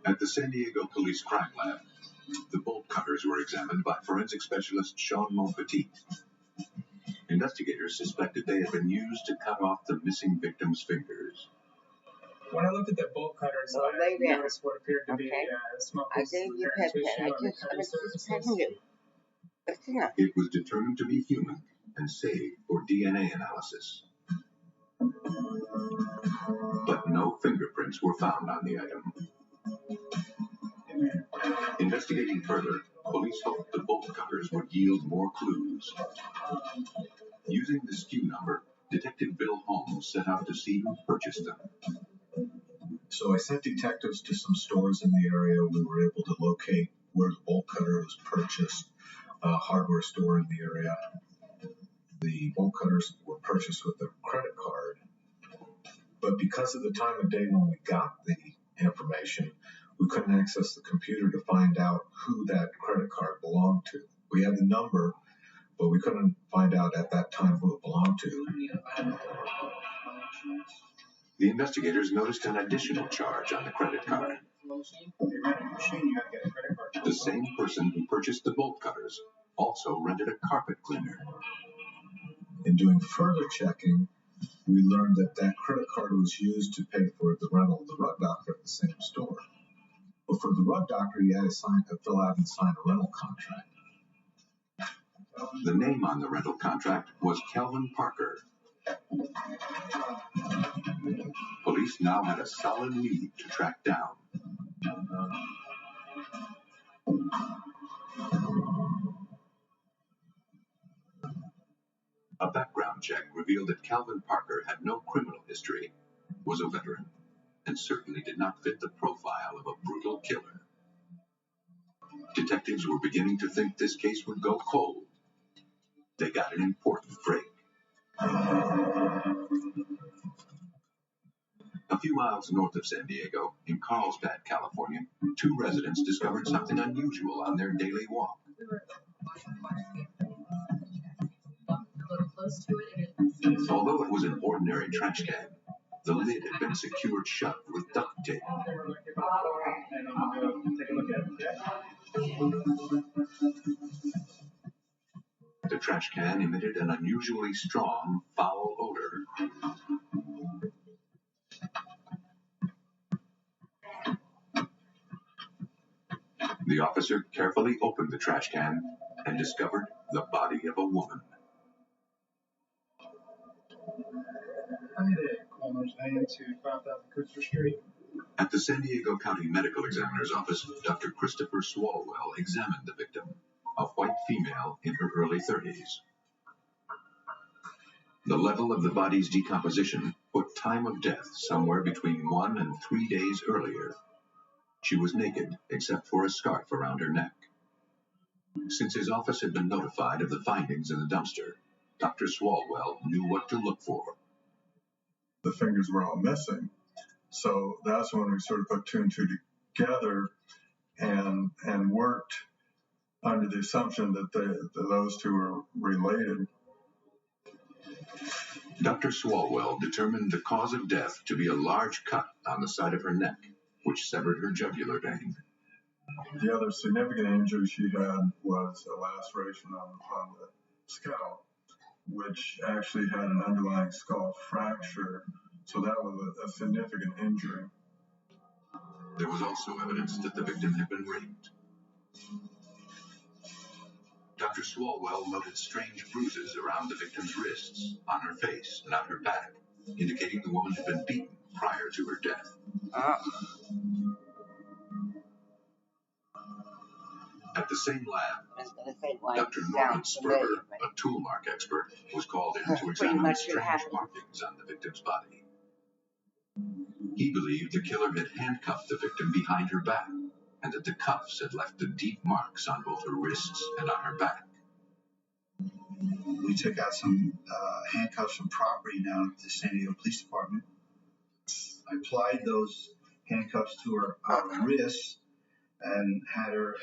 At the San Diego Police Crime Lab, the bolt cutters were examined by forensic specialist Sean Monpetit. Investigators suspected they had been used to cut off the missing victim's fingers. When I looked at the bolt cutters, I noticed what appeared to be small pieces of parent tissue on the cutting surfaces. It was determined to be human and saved for DNA analysis. But no fingerprints were found on the item. Investigating further, police hoped the bolt cutters would yield more clues. Using the SKU number, Detective Bill Holmes set out to see who purchased them. So I sent detectives to some stores in the area. We were able to locate where the bolt cutter was purchased, a hardware store in the area. The bolt cutters were purchased with a credit card. But because of the time of day when we got the information, we couldn't access the computer to find out who that credit card belonged to. We had the number, but we couldn't find out at that time who it belonged to. The investigators noticed an additional charge on the credit card. The same person who purchased the bolt cutters also rented a carpet cleaner. In doing further checking, we learned that that credit card was used to pay for the rental of the rug doctor at the same store. But for the rug doctor, he had to fill out and sign a rental contract. The name on the rental contract was Kelvin Parker. Police now had a solid lead to track down. A background check revealed that Kelvin Parker had no criminal history, was a veteran, and certainly did not fit the profile of a brutal killer. Detectives were beginning to think this case would go cold. They got an important break. A few miles north of San Diego, in Carlsbad, California, 2 residents discovered something unusual on their daily walk. Although it was an ordinary trash can, the lid had been secured shut with duct tape. The trash can emitted an unusually strong, foul odor. The officer carefully opened the trash can and discovered the body of a woman. I need a coroner's van to 5000 Christopher Street. At the San Diego County Medical Examiner's office, Dr. Christopher Swalwell examined the victim, a white female in her early 30s. The level of the body's decomposition put time of death somewhere between 1 and 3 days earlier. She was naked except for a scarf around her neck. Since his office had been notified of the findings in the dumpster, Dr. Swalwell knew what to look for. The fingers were all missing. So that's when we sort of put 2 and 2 together and worked under the assumption that those 2 were related. Dr. Swalwell determined the cause of death to be a large cut on the side of her neck, which severed her jugular vein. The other significant injury she had was a laceration on the skull, which actually had an underlying skull fracture. So that was a significant injury. There was also evidence that the victim had been raped. Dr. Swalwell noted strange bruises around the victim's wrists, on her face, and on her back, indicating the woman had been beaten prior to her death. At the same lab, Dr. Norman Sperber, a tool mark expert, was called in to examine strange markings on the victim's body. He believed the killer had handcuffed the victim behind her back, and that the cuffs had left the deep marks on both her wrists and on her back. We took out some handcuffs from property down at the San Diego Police Department. I applied those handcuffs to her wrists and had her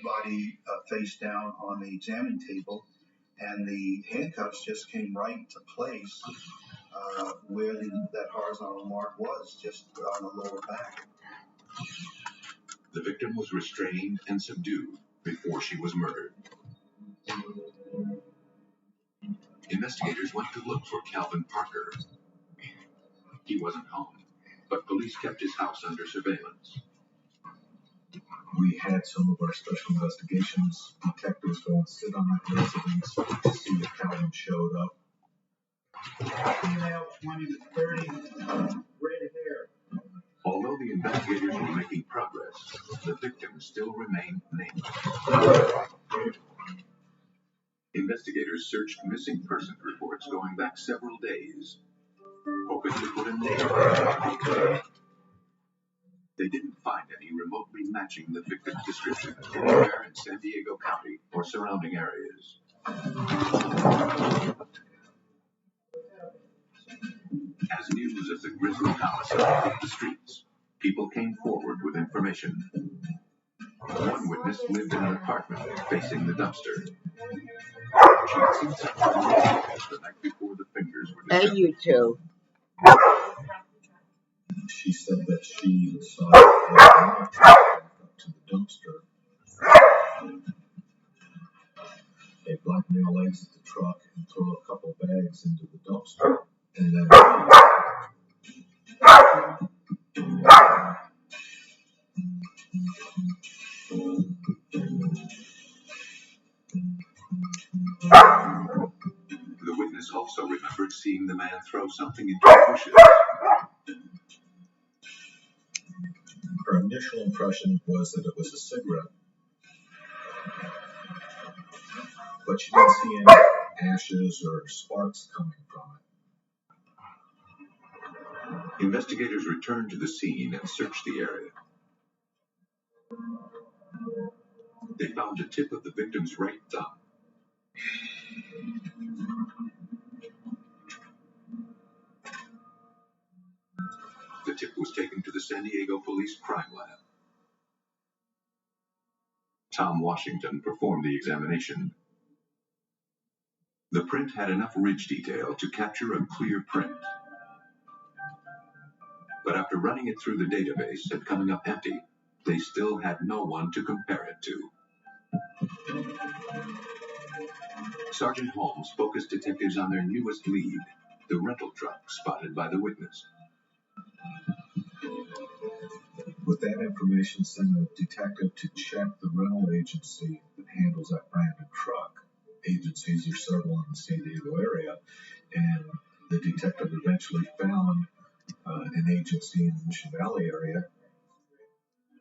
body face down on the examining table, and the handcuffs just came right into place where that horizontal mark was, just on the lower back. The victim was restrained and subdued before she was murdered. Investigators went to look for Calvin Parker. He wasn't home, but police kept his house under surveillance. We had some of our special investigations detectives go and sit on that residence to see if Calvin showed up. Female, 20 to 30, red hair. Although the investigators were making progress, the victim still remained nameless. Investigators searched missing person reports going back several days, hoping to put a name on it. They didn't find any remotely matching the victim's description anywhere in San Diego County or surrounding areas. As news of the grisly homicide hit the streets, people came forward with information. One witness lived in an apartment facing the dumpster. She had seen something the night before the fingers were discovered. Hey, you two. She said that she saw a truck up to the dumpster. A black male exit the truck and throw a couple bags into the dumpster, and then the witness also remembered seeing the man throw something into the bushes. her initial impression was that it was a cigarette, but she didn't see any ashes or sparks coming from it. Investigators returned to the scene and searched the area. They found a tip of the victim's right thumb. The tip was taken to the San Diego Police Crime Lab. Tom Washington performed the examination. The print had enough ridge detail to capture a clear print. But after running it through the database and coming up empty, they still had no one to compare it to. Sergeant Holmes focused detectives on their newest lead, the rental truck spotted by the witness. With that information, sent a detective to check the rental agency that handles that brand of truck. Agencies are several in the San Diego area, and the detective eventually found an agency in the Mission Valley area.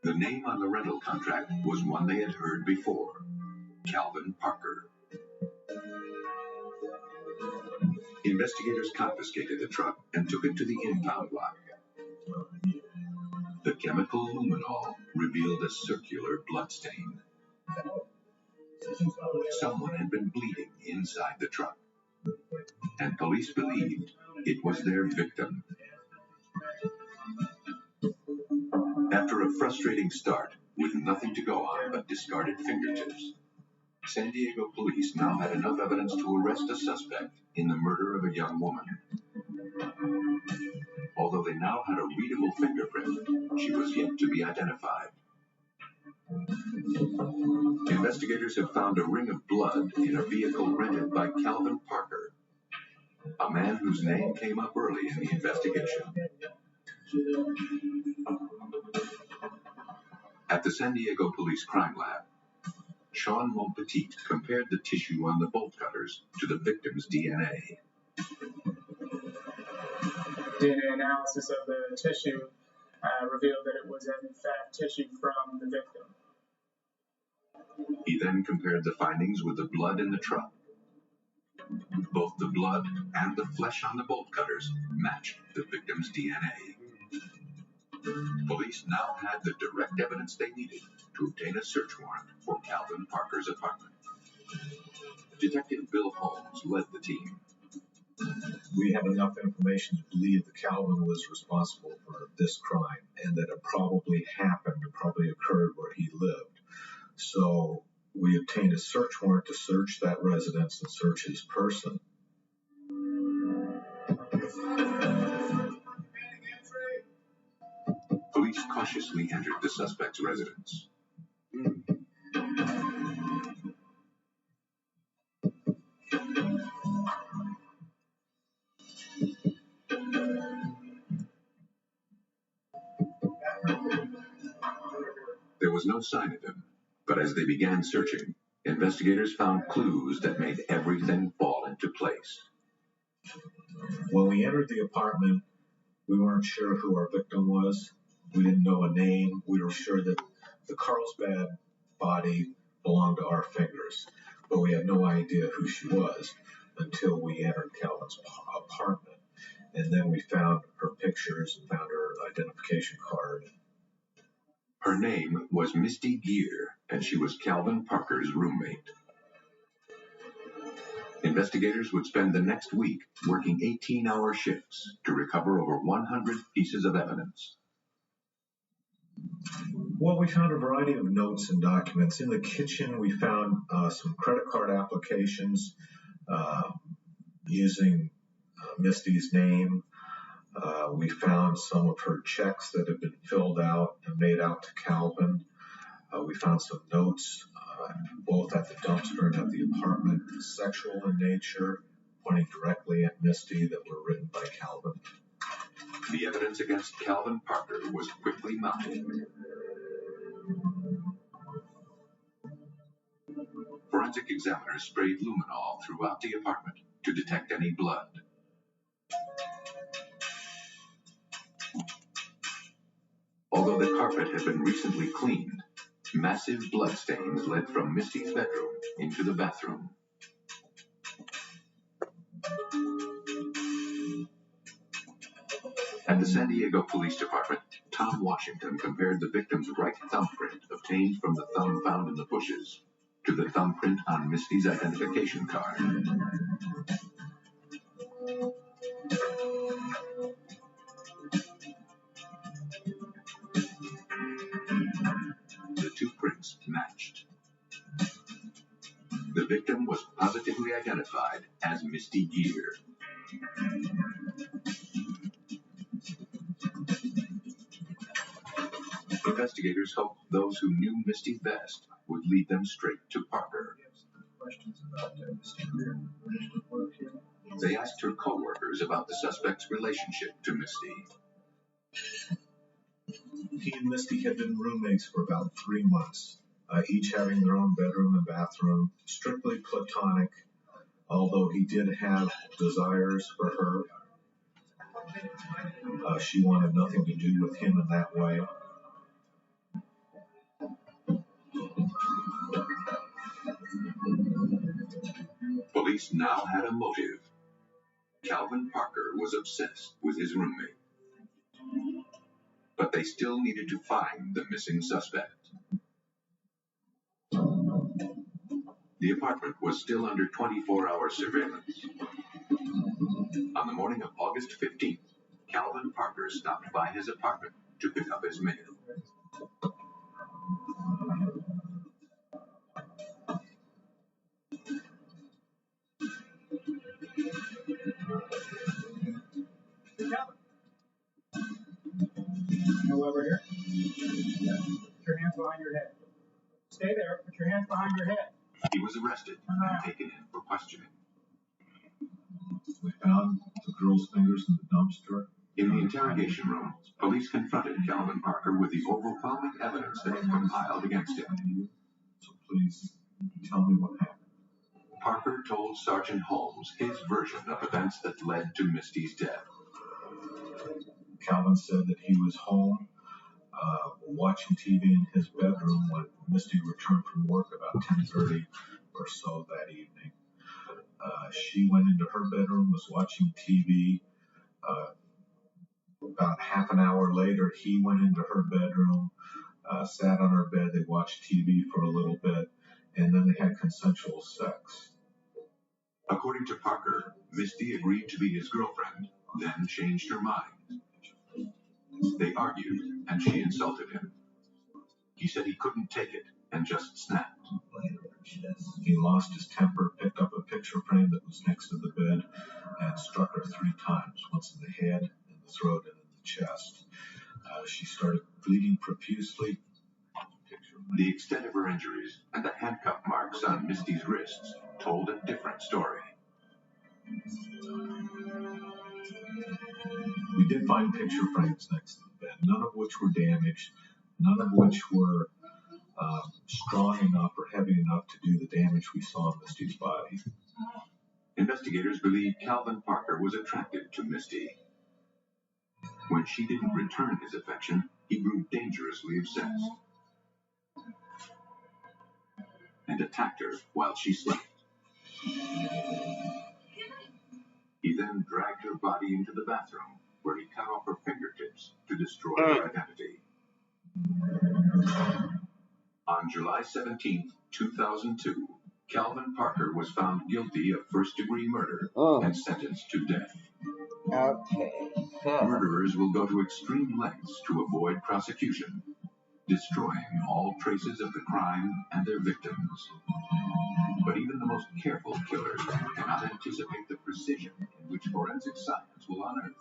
The name on the rental contract was one they had heard before, Calvin Parker. Investigators confiscated the truck and took it to the impound lot. The chemical luminol revealed a circular bloodstain. Someone had been bleeding inside the truck, and police believed it was their victim. After a frustrating start, with nothing to go on but discarded fingertips, San Diego police now had enough evidence to arrest a suspect in the murder of a young woman. Although they now had a readable fingerprint, she was yet to be identified. Investigators have found a ring of blood in a vehicle rented by Calvin Parker, a man whose name came up early in the investigation. At the San Diego Police Crime Lab, Sean Montpetit compared the tissue on the bolt cutters to the victim's DNA. DNA analysis of the tissue revealed that it was in fact tissue from the victim. He then compared the findings with the blood in the truck. Both the blood and the flesh on the bolt cutters matched the victim's DNA. Police now had the direct evidence they needed to obtain a search warrant for Calvin Parker's apartment. Detective Bill Holmes led the team. We have enough information to believe that Calvin was responsible for this crime and that it probably happened, it probably occurred where he lived. So we obtained a search warrant to search that residence and search his person. Police cautiously entered the suspect's residence. There was no sign of him, but as they began searching, investigators found clues that made everything fall into place. When we entered the apartment, we weren't sure who our victim was. We didn't know a name. We were sure that the Carlsbad body belonged to our fingers, but we had no idea who she was until we entered Calvin's apartment. And then we found her pictures and found her identification card. Her name was Misty Gear, and she was Calvin Parker's roommate. Investigators would spend the next week working 18-hour shifts to recover over 100 pieces of evidence. Well, we found a variety of notes and documents. In the kitchen, we found some credit card applications using Misty's name. We found some of her checks that had been filled out and made out to Calvin. We found some notes, both at the dumpster and at the apartment, sexual in nature, pointing directly at Misty, that were written by Calvin. The evidence against Calvin Parker was quickly mounted. Forensic examiners sprayed luminol throughout the apartment to detect any blood. Although the carpet had been recently cleaned, massive bloodstains led from Misty's bedroom into the bathroom. At the San Diego Police Department, Tom Washington compared the victim's right thumbprint obtained from the thumb found in the bushes to the thumbprint on Misty's identification card. The two prints matched. The victim was positively identified as Misty Gear. Investigators hoped those who knew Misty best would lead them straight to Parker. They asked her co-workers about the suspect's relationship to Misty. He and Misty had been roommates for about 3 months, each having their own bedroom and bathroom, strictly platonic, although he did have desires for her. She wanted nothing to do with him in that way. Police now had a motive. Calvin Parker was obsessed with his roommate. But they still needed to find the missing suspect. The apartment was still under 24-hour surveillance. On the morning of August 15th, Calvin Parker stopped by his apartment to pick up his mail. No over here. Put your hands behind your head. Stay there. Put your hands behind your head. He was arrested and taken in for questioning. We found the girl's fingers in the dumpster. In the interrogation room, police confronted Calvin Parker with the overwhelming evidence they had compiled against him. So please Tell me what happened. Parker told Sergeant Holmes his version of events that led to Misty's death. Calvin said that he was home watching TV in his bedroom when Misty returned from work about 10:30 or so that evening. She went into her bedroom, was watching TV. About half an hour later, he went into her bedroom, sat on her bed. They watched TV for a little bit, and then they had consensual sex. According to Parker, Misty agreed to be his girlfriend, then changed her mind. They argued, and she insulted him. He said he couldn't take it and just snapped. He lost his temper, picked up a picture frame that was next to the bed, and struck her 3 times, once in the head, in the throat, and in the chest. She started bleeding profusely. The extent of her injuries and the handcuff marks on Misty's wrists told a different story. We did find picture frames next to the bed, none of which were damaged, none of which were strong enough or heavy enough to do the damage we saw in Misty's body. Investigators believe Calvin Parker was attracted to Misty. When she didn't return his affection, he grew dangerously obsessed and attacked her while she slept. He then dragged her body into the bathroom, where he cut off her fingertips to destroy her identity. On July 17, 2002, Calvin Parker was found guilty of first-degree murder and sentenced to death. Okay. Murderers will go to extreme lengths to avoid prosecution, destroying all traces of the crime and their victims. But even the most careful killers cannot anticipate the precision in which forensic science will unearth